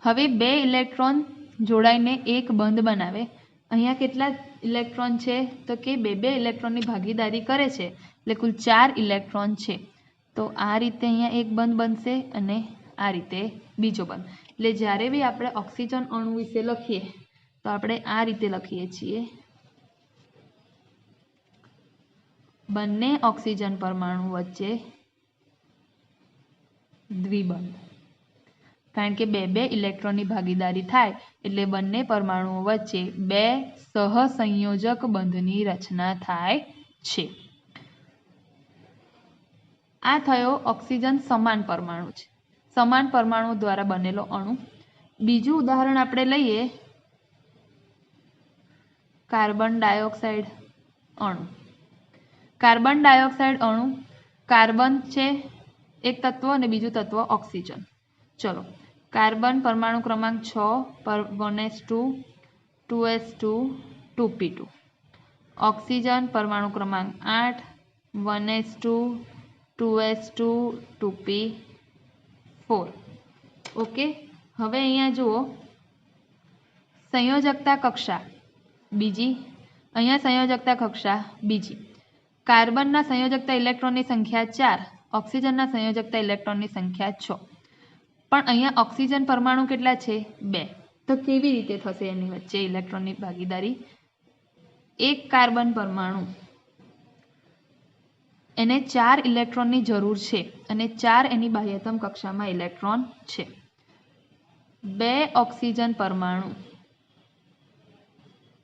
હવે 2 ઇલેક્ટ્રોન જોડાઈને એક બંધ બનાવે. અહીંયા કેટલા ઇલેક્ટ્રોન છે? તો કે 2 ઇલેક્ટ્રોનની ભાગીદારી કરે છે એટલે કુલ 4 ઇલેક્ટ્રોન છે. તો આ રીતે અહીંયા એક બંધ બનશે અને આ રીતે બીજો બંધ. એટલે જ્યારે બી આપણે ઓક્સિજન અણુ વિશે લખીએ તો આપણે આ રીતે લખીએ છીએ. બંને ઓક્સિજન પરમાણુ વચ્ચે દ્વિબંધ, કારણ કે બે બે ઇલેક્ટ્રોનની ભાગીદારી થાય એટલે બંને પરમાણુઓ વચ્ચે બે સહસંયોજક બંધની રચના થાય છે. આ થયો ઓક્સિજન સમાન પરમાણુ છે, સમાન પરમાણુ દ્વારા બનેલો અણુ. બીજું ઉદાહરણ આપણે લઈએ કાર્બન ડાયોક્સાઇડ અણુ. કાર્બન ડાયોક્સાઇડ અણુ, કાર્બન છે એક તત્વ અને બીજું તત્વ ઓક્સિજન. ચલો, કાર્બન પરમાણુ ક્રમાંક 6 1s2 2s2 2p2. ઓક્સિજન પરમાણુ ક્રમાંક 8 1s2 2s2 2p4. ઓકે, હવે અહીંયા જુઓ સંયોજકતા કક્ષા બીજી, અહીંયા સંયોજકતા કક્ષા બીજી. કાર્બનના સંયોજકતા ઇલેક્ટ્રોનની સંખ્યા 4, ઓક્સિજનના સંયોજકતા ઇલેક્ટ્રોનની સંખ્યા 6. પણ અહીંયા ઓક્સિજન પરમાણુ કેટલા છે? 2. તો કેવી રીતે થશે એની વચ્ચે ઇલેક્ટ્રોનની ભાગીદારી? એક કાર્બન પરમાણુ એને 4 ઇલેક્ટ્રોનની જરૂર છે અને 4 એની બાહ્યતમ કક્ષામાં ઇલેક્ટ્રોન છે. 2 ઓક્સિજન પરમાણુ,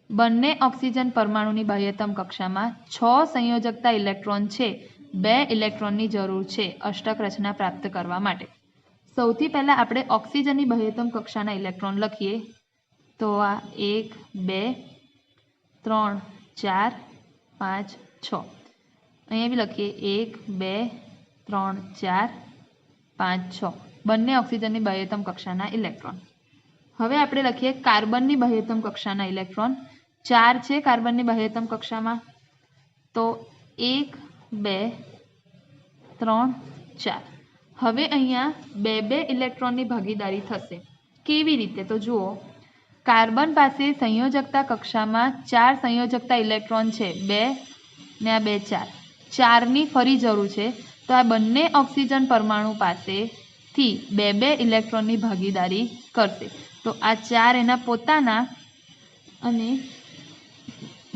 બંને ઓક્સિજન પરમાણુની બાહ્યતમ કક્ષામાં 6 સંયોજકતા ઇલેક્ટ્રોન છે. 2 ઇલેક્ટ્રોનની જરૂર છે અષ્ટક રચના પ્રાપ્ત કરવા માટે. સૌથી પહેલા આપણે ઓક્સિજનની બાહ્યતમ કક્ષાના ઇલેક્ટ્રોન લખીએ તો આ 1 2 3 4 5 6. અહીંયા બી લખીએ 1 2 3 4 5 6, બંને ઓક્સિજનની બાહ્યતમ કક્ષાના ઇલેક્ટ્રોન. હવે આપણે લખીએ કાર્બનની બાહ્યતમ કક્ષાના ઇલેક્ટ્રોન. 4 છે કાર્બનની બાહ્યતમ કક્ષામાં, તો 1 2 3 4. હવે અહીંયા બે બે ઇલેક્ટ્રોનની ભાગીદારી થશે. કેવી રીતે? તો જુઓ, કાર્બન પાસે સંયોજકતા કક્ષામાં 4 સંયોજકતા ઇલેક્ટ્રોન છે, 2 ને આ 2 4. 4ની ફરી જરૂર છે, તો આ બંને ઓક્સિજન પરમાણુ પાસેથી બે બે ઇલેક્ટ્રોનની ભાગીદારી કરશે. તો આ 4 એના પોતાના અને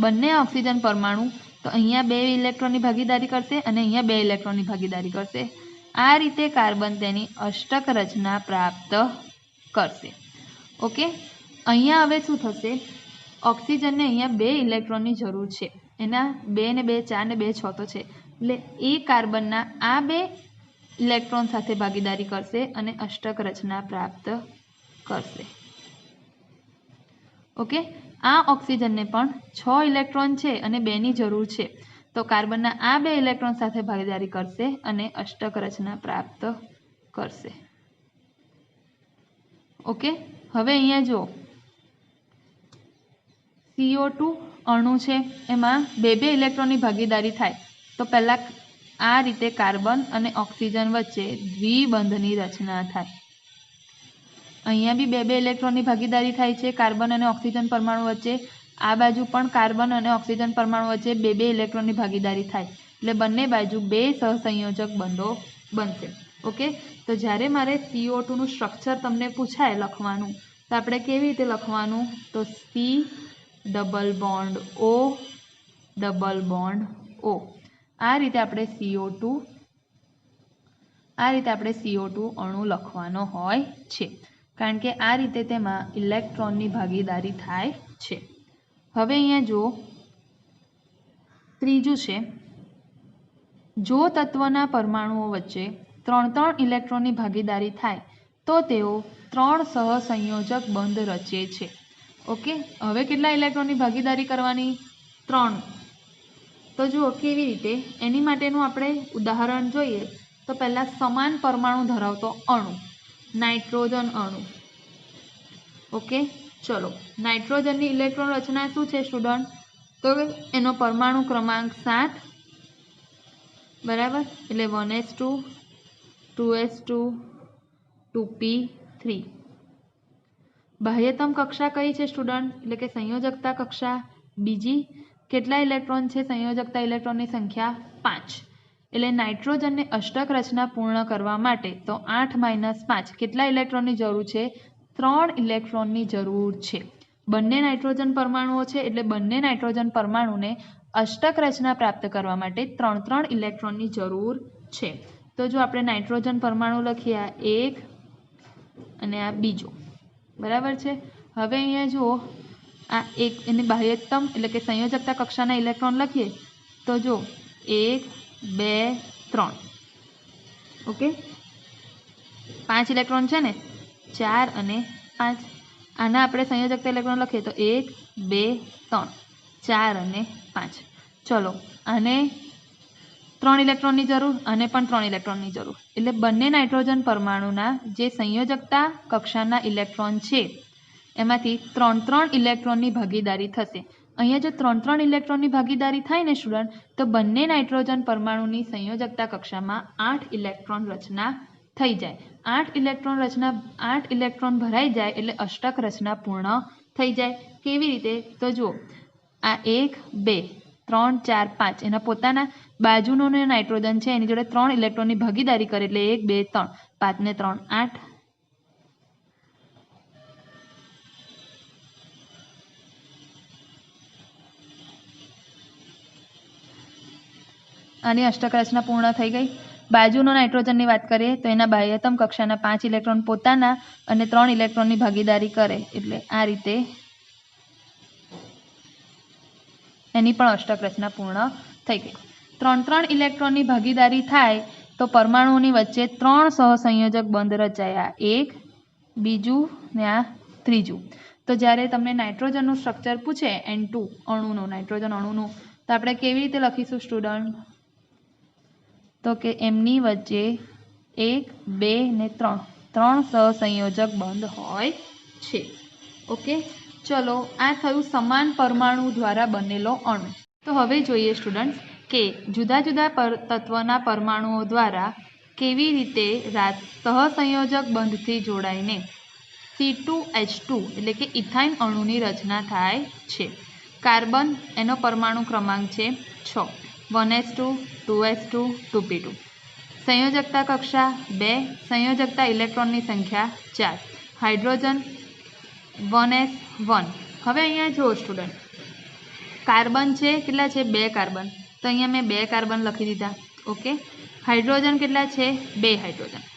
બંને ઓક્સિજન પરમાણુ તો અહીંયા 2 ઇલેક્ટ્રોનની ભાગીદારી કરશે અને અહીંયા 2 ઇલેક્ટ્રોનની ભાગીદારી કરશે. આ રીતે કાર્બન તેની અષ્ટક રચના પ્રાપ્ત કરશે. ઓકે, અહીંયા હવે શું થશે? ઓક્સિજનને અહીંયા 2 ઇલેક્ટ્રોનની જરૂર છે, એના 2 ને 2 4 ને 2 6 તો છે, એટલે એ કાર્બનના આ 2 ઇલેક્ટ્રોન સાથે ભાગીદારી કરશે અને અષ્ટક રચના પ્રાપ્ત કરશે. ઓકે, આ ઓક્સિજનને પણ 6 ઇલેક્ટ્રોન છે અને 2ની જરૂર છે, તો કાર્બનના આ 2 ઇલેક્ટ્રોન સાથે ભાગીદારી કરશે અને અષ્ટક રચના પ્રાપ્ત કરશે. ઓકે, હવે અહીંયા જો CO2 અણુ છે, એમાં 2 ઇલેક્ટ્રોનની ભાગીદારી થાય તો પહેલાં આ રીતે કાર્બન અને ઓક્સિજન વચ્ચે દ્વિબંધની રચના થાય. અહીંયા બી 2 ઇલેક્ટ્રોનની ભાગીદારી થાય છે કાર્બન અને ઓક્સિજન પરમાણુ વચ્ચે. આ બાજુ પણ કાર્બન અને ઓક્સિજન પરમાણુ વચ્ચે 2 ઇલેક્ટ્રોનની ભાગીદારી થાય, એટલે બંને બાજુ 2 સહસંયોજક બંધો બનશે. ઓકે, તો જ્યારે મારે CO2 નું સ્ટ્રક્ચર તમને પૂછાય લખવાનું, તો આપણે કેવી રીતે લખવાનું? તો C double bond O double bond O. આ રીતે આપણે CO2 અણુ લખવાનો હોય છે, કારણ કે આ રીતે તેમાં ઇલેક્ટ્રોનની ભાગીદારી થાય છે. હવે અહીંયા જો ત્રીજું છે, જો તત્વના પરમાણુઓ વચ્ચે 3 ઇલેક્ટ્રોનની ભાગીદારી થાય તો તેઓ 3 સહસંયોજક બંધ રચે છે. ઓકે, હવે કેટલા ઇલેક્ટ્રોનની ભાગીદારી કરવાની? 3. તો જુઓ કેવી રીતે, એની માટેનું આપણે ઉદાહરણ જોઈએ તો પહેલાં સમાન પરમાણુ ધરાવતો અણુ, નાઇટ્રોજન અણુ. ઓકે, ચલો, નાઇટ્રોજનની ઇલેક્ટ્રોન રચના શું છે સ્ટુડન્ટ? તો એનો પરમાણુ ક્રમાંક 7, બરાબર, એટલે 1s2 2s2 2p3. બાહ્યતમ કક્ષા કઈ છે સ્ટુડન્ટ? એટલે કે સંયોજકતા કક્ષા બીજી. કેટલા ઇલેક્ટ્રોન છે? સંયોજકતા ઇલેક્ટ્રોનની સંખ્યા 5. એટલે નાઇટ્રોજનને અષ્ટક રચના પૂર્ણ કરવા માટે તો 8 - 5 કેટલા ઇલેક્ટ્રોનની જરૂર છે? 3 ઇલેક્ટ્રોનની જરૂર છે. બંને નાઇટ્રોજન પરમાણુઓ છે, એટલે બંને નાઇટ્રોજન પરમાણુને અષ્ટક રચના પ્રાપ્ત કરવા માટે 3 ઇલેક્ટ્રોનની જરૂર છે. तो जो આપણે નાઇટ્રોજન પરમાણુ લખીએ આ એક અને આ બીજો બરાબર છે। હવે અહીંયા જુઓ આ એક એની બાહ્યતમ એટલે કે સંયોજકતા કક્ષાના ઇલેક્ટ્રોન લખીએ તો જો 1 2 3 ઓકે 5 ઇલેક્ટ્રોન છે ને 4 અને 5 આના આપણે સંયોજકતા ઇલેક્ટ્રોન લખીએ તો 1 2 3 4 અને 5 ચલો આને 3 ઇલેક્ટ્રોનની જરૂર અને પણ 3 ઇલેક્ટ્રોનની જરૂર એટલે બંને નાઇટ્રોજન પરમાણુના જે સંયોજકતા કક્ષાના ઇલેક્ટ્રોન છે એમાંથી 3 ઇલેક્ટ્રોનની ભાગીદારી થશે। અહીંયા જો 3 ઇલેક્ટ્રોનની ભાગીદારી થાય ને સ્ટુડન્ટ તો બંને નાઇટ્રોજન પરમાણુની સંયોજકતા કક્ષામાં 8 ઇલેક્ટ્રોન રચના થઈ જાય। 8 ઇલેક્ટ્રોન ભરાઈ જાય એટલે અષ્ટક રચના પૂર્ણ થઈ જાય। કેવી રીતે તો જુઓ આ 1 2 3 4 5 એના પોતાના બાજુનો નાઇટ્રોજન છે એની જોડે 3 ઇલેક્ટ્રોનની ભાગીદારી કરે એટલે 1 2 3 5 ને 3 8 આની અષ્ટક રચના પૂર્ણ થઈ ગઈ। બાજુનો નાઇટ્રોજનની વાત કરીએ તો એના બાહ્યતમ કક્ષાના 5 ઇલેક્ટ્રોન પોતાના અને 3 ઇલેક્ટ્રોનની ભાગીદારી કરે એટલે આ રીતે એની પણ અષ્ટક રચના પૂર્ણ થઈ ગઈ। 3 ઇલેક્ટ્રોનની ભાગીદારી થાય તો પરમાણુઓની વચ્ચે 3 સહસંયોજક બંધ રચાયા એક બીજું ને આ ત્રીજું। તો જ્યારે તમને નાઇટ્રોજનનું સ્ટ્રક્ચર પૂછે N2 અણુનું નાઇટ્રોજન અણુનું તો આપણે કેવી રીતે લખીશું સ્ટુડન્ટ તો કે એમની વચ્ચે 1 2 ને 3 સહસંયોજક બંધ હોય છે। ઓકે ચલો આ થયું સમાન પરમાણુ દ્વારા બનેલો અણુ। તો હવે જોઈએ સ્ટુડન્ટ્સ કે જુદા જુદા તત્વના પરમાણુઓ દ્વારા કેવી રીતે સહસંયોજક બંધથી જોડાઈને C2H2 એટલે કે ઇથાઇન અણુની રચના થાય છે। કાર્બન એનો પરમાણુ ક્રમાંક છે 6 1s2 2s2 2p2 સંયોજકતા કક્ષા 2 સંયોજકતા ઇલેક્ટ્રોનની સંખ્યા 4 હાઇડ્રોજન 1s1 હવે અહીંયા જુઓ સ્ટુડન્ટ કાર્બન છે કેટલા છે 2 કાર્બન તો અહીંયા મેં 2 કાર્બન લખી દીધા ઓકે। હાઇડ્રોજન કેટલા છે 2 હાઇડ્રોજન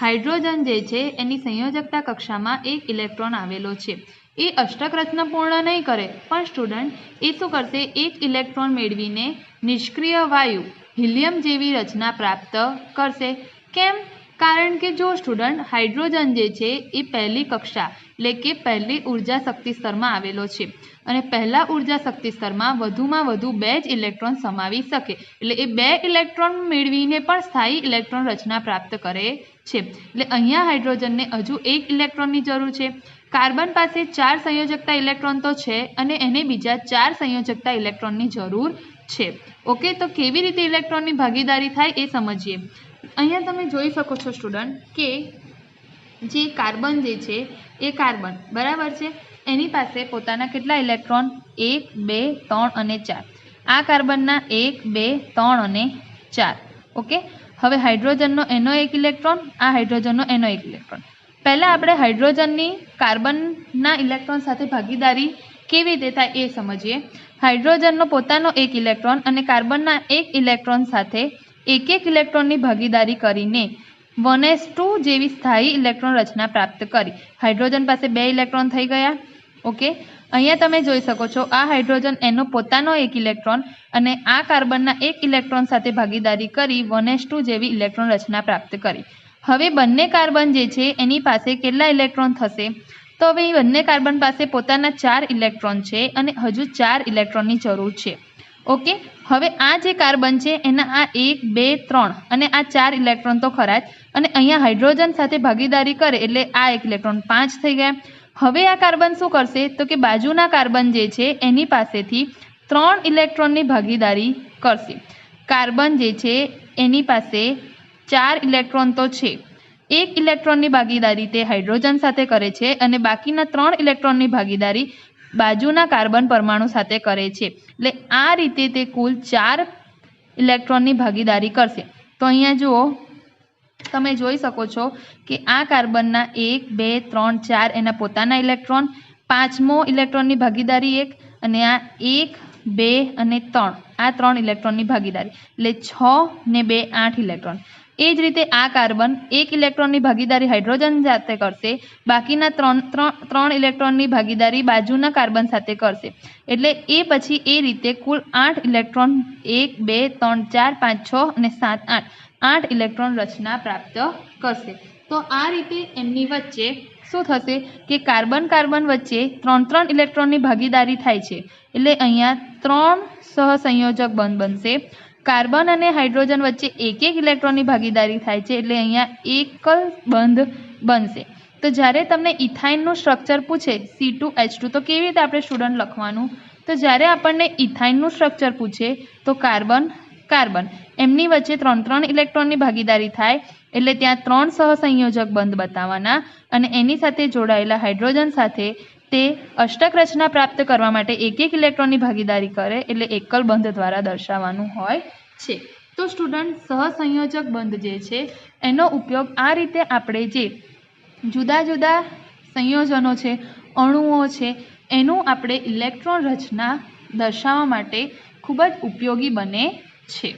હાઇડ્રોજન જે છે એની સંયોજકતા કક્ષામાં 1 ઇલેક્ટ્રોન આવેલો છે એ અષ્ટક રચના પૂર્ણ નહીં કરે પણ સ્ટુડન્ટ એ શું કરશે 1 ઇલેક્ટ્રોન મેળવીને નિષ્ક્રિય વાયુ હિલિયમ જેવી રચના પ્રાપ્ત કરશે। કેમ કારણ કે જો સ્ટુડન્ટ હાઇડ્રોજન જે છે એ પહેલી કક્ષા એટલે કે પહેલી ઉર્જા શક્તિ સ્તરમાં આવેલો છે અને પહેલા ઉર્જા શક્તિ સ્તરમાં વધુમાં વધુ 2 જ ઇલેક્ટ્રોન સમાવી શકે એટલે એ 2 ઇલેક્ટ્રોન મેળવીને પણ સ્થાયી ઇલેક્ટ્રોન રચના પ્રાપ્ત કરે છે। એટલે અહીંયા હાઇડ્રોજનને હજુ 1 ઇલેક્ટ્રોનની જરૂર છે। કાર્બન પાસે 4 સંયોજકતા ઇલેક્ટ્રોન તો છે અને એને બીજા 4 સંયોજકતા ઇલેક્ટ્રોનની જરૂર છે। ઓકે તો કેવી રીતે ઇલેક્ટ્રોનની ભાગીદારી થાય એ સમજીએ। અહીંયા તમે જોઈ શકો છો સ્ટુડન્ટ કે જે કાર્બન જે છે એ કાર્બન બરાબર છે એની પાસે પોતાના કેટલા ઇલેક્ટ્રોન 1 2 3 અને 4 આ કાર્બનના 1 2 3 અને 4 ઓકે। હવે હાઇડ્રોજનનો એનો 1 ઇલેક્ટ્રોન આ હાઇડ્રોજનનો એનો 1 ઇલેક્ટ્રોન પહેલાં આપણે હાઇડ્રોજનની કાર્બનના ઇલેક્ટ્રોન સાથે ભાગીદારી કેવી રીતે થાય એ સમજીએ। હાઇડ્રોજનનો પોતાનો 1 ઇલેક્ટ્રોન અને કાર્બનના 1 ઇલેક્ટ્રોન સાથે 1 ઇલેક્ટ્રોનની ભાગીદારી કરીને 1s2 જેવી સ્થાયી ઇલેક્ટ્રોન રચના પ્રાપ્ત કરી। હાઇડ્રોજન પાસે 2 ઇલેક્ટ્રોન થઈ ગયા ઓકે। અહીંયા તમે જોઈ શકો છો આ હાઇડ્રોજન એનો પોતાનો 1 ઇલેક્ટ્રોન અને આ કાર્બનના 1 ઇલેક્ટ્રોન સાથે ભાગીદારી કરી 1s2 જેવી ઇલેક્ટ્રોન રચના પ્રાપ્ત કરી। હવે બંને કાર્બન જે છે એની પાસે કેટલા ઇલેક્ટ્રોન થશે તો હવે બંને કાર્બન પાસે પોતાના 4 ઇલેક્ટ્રોન છે અને હજુ 4 ઇલેક્ટ્રોનની જરૂર છે ઓકે। હવે આ જે કાર્બન છે એના આ 1 2 3 અને આ 4 ઇલેક્ટ્રોન તો ખરા જ અને અહીંયા હાઇડ્રોજન સાથે ભાગીદારી કરે એટલે આ 1 ઇલેક્ટ્રોન 5 થઈ ગયા। હવે આ કાર્બન શું કરશે તો કે બાજુના કાર્બન જે છે એની પાસેથી 3 ઇલેક્ટ્રોનની ભાગીદારી કરશે। કાર્બન જે છે એની પાસે 4 ઇલેક્ટ્રોન તો છે 1 ઇલેક્ટ્રોનની ભાગીદારી તે હાઇડ્રોજન સાથે કરે છે અને બાકીના 3 ઇલેક્ટ્રોનની ભાગીદારી બાજુના કાર્બન પરમાણુ સાથે કરે છે એટલે આ રીતે તે કુલ 4 ઇલેક્ટ્રોનની ભાગીદારી કરશે। તો અહીંયા જુઓ તમે જોઈ શકો છો કે આ કાર્બનના 1 2 3 4 એના પોતાના ઇલેક્ટ્રોન 5મો ઇલેક્ટ્રોનની ભાગીદારી 1 અને આ 1 2 અને 3 આ 3 ઇલેક્ટ્રોનની ભાગીદારી એટલે 6 ને 2 8 ઇલેક્ટ્રોન એ જ રીતે આ કાર્બન 1 ઇલેક્ટ્રોનની ભાગીદારી હાઇડ્રોજન સાથે કરશે, બાકીના ત્રણ ઇલેક્ટ્રોનની ભાગીદારી બાજુના કાર્બન સાથે કરશે. એટલે એ પછી એ રીતે કુલ 8 ઇલેક્ટ્રોન 1 2 3 4 5 6 અને 7 8 ઇલેક્ટ્રોન રચના પ્રાપ્ત કરશે. તો આ રીતે એમની વચ્ચે શું થશે કે કાર્બન વચ્ચે 3 ઇલેક્ટ્રોનની ભાગીદારી થાય છે. એટલે અહીંયા 3 સહસંયોજક બંધ બનશે. કાર્બન અને હાઇડ્રોજન વચ્ચે 1 ઇલેક્ટ્રોનની ભાગીદારી થાય છે. એટલે અહીંયા એકલ બંધ બનશે. તો જ્યારે તમને ઇથાઇનનું સ્ટ્રક્ચર પૂછે C2H2 તો કેવી રીતે આપણે સ્ટુડન્ટ લખવાનું? તો જ્યારે આપણને ઇથાઇનનું સ્ટ્રક્ચર પૂછે તો કાર્બન એમની વચ્ચે 3 ઇલેક્ટ્રોનની ભાગીદારી થાય, એટલે ત્યાં 3 સહસંયોજક બંધ બતાવવાના અને એની સાથે જોડાયેલા હાઇડ્રોજન સાથે તે અષ્ટક રચના પ્રાપ્ત કરવા માટે 1 ઇલેક્ટ્રોનની ભાગીદારી કરે, એટલે એકલ બંધ દ્વારા દર્શાવવાનું હોય છે. તો સ્ટુડન્ટ સહસંયોજક બંધ જે છે એનો ઉપયોગ આ રીતે આપણે જે જુદા જુદા સંયોજનો છે, અણુઓ છે, એનું આપણે ઇલેક્ટ્રોન રચના દર્શાવવા માટે ખૂબ જ ઉપયોગી બને છે.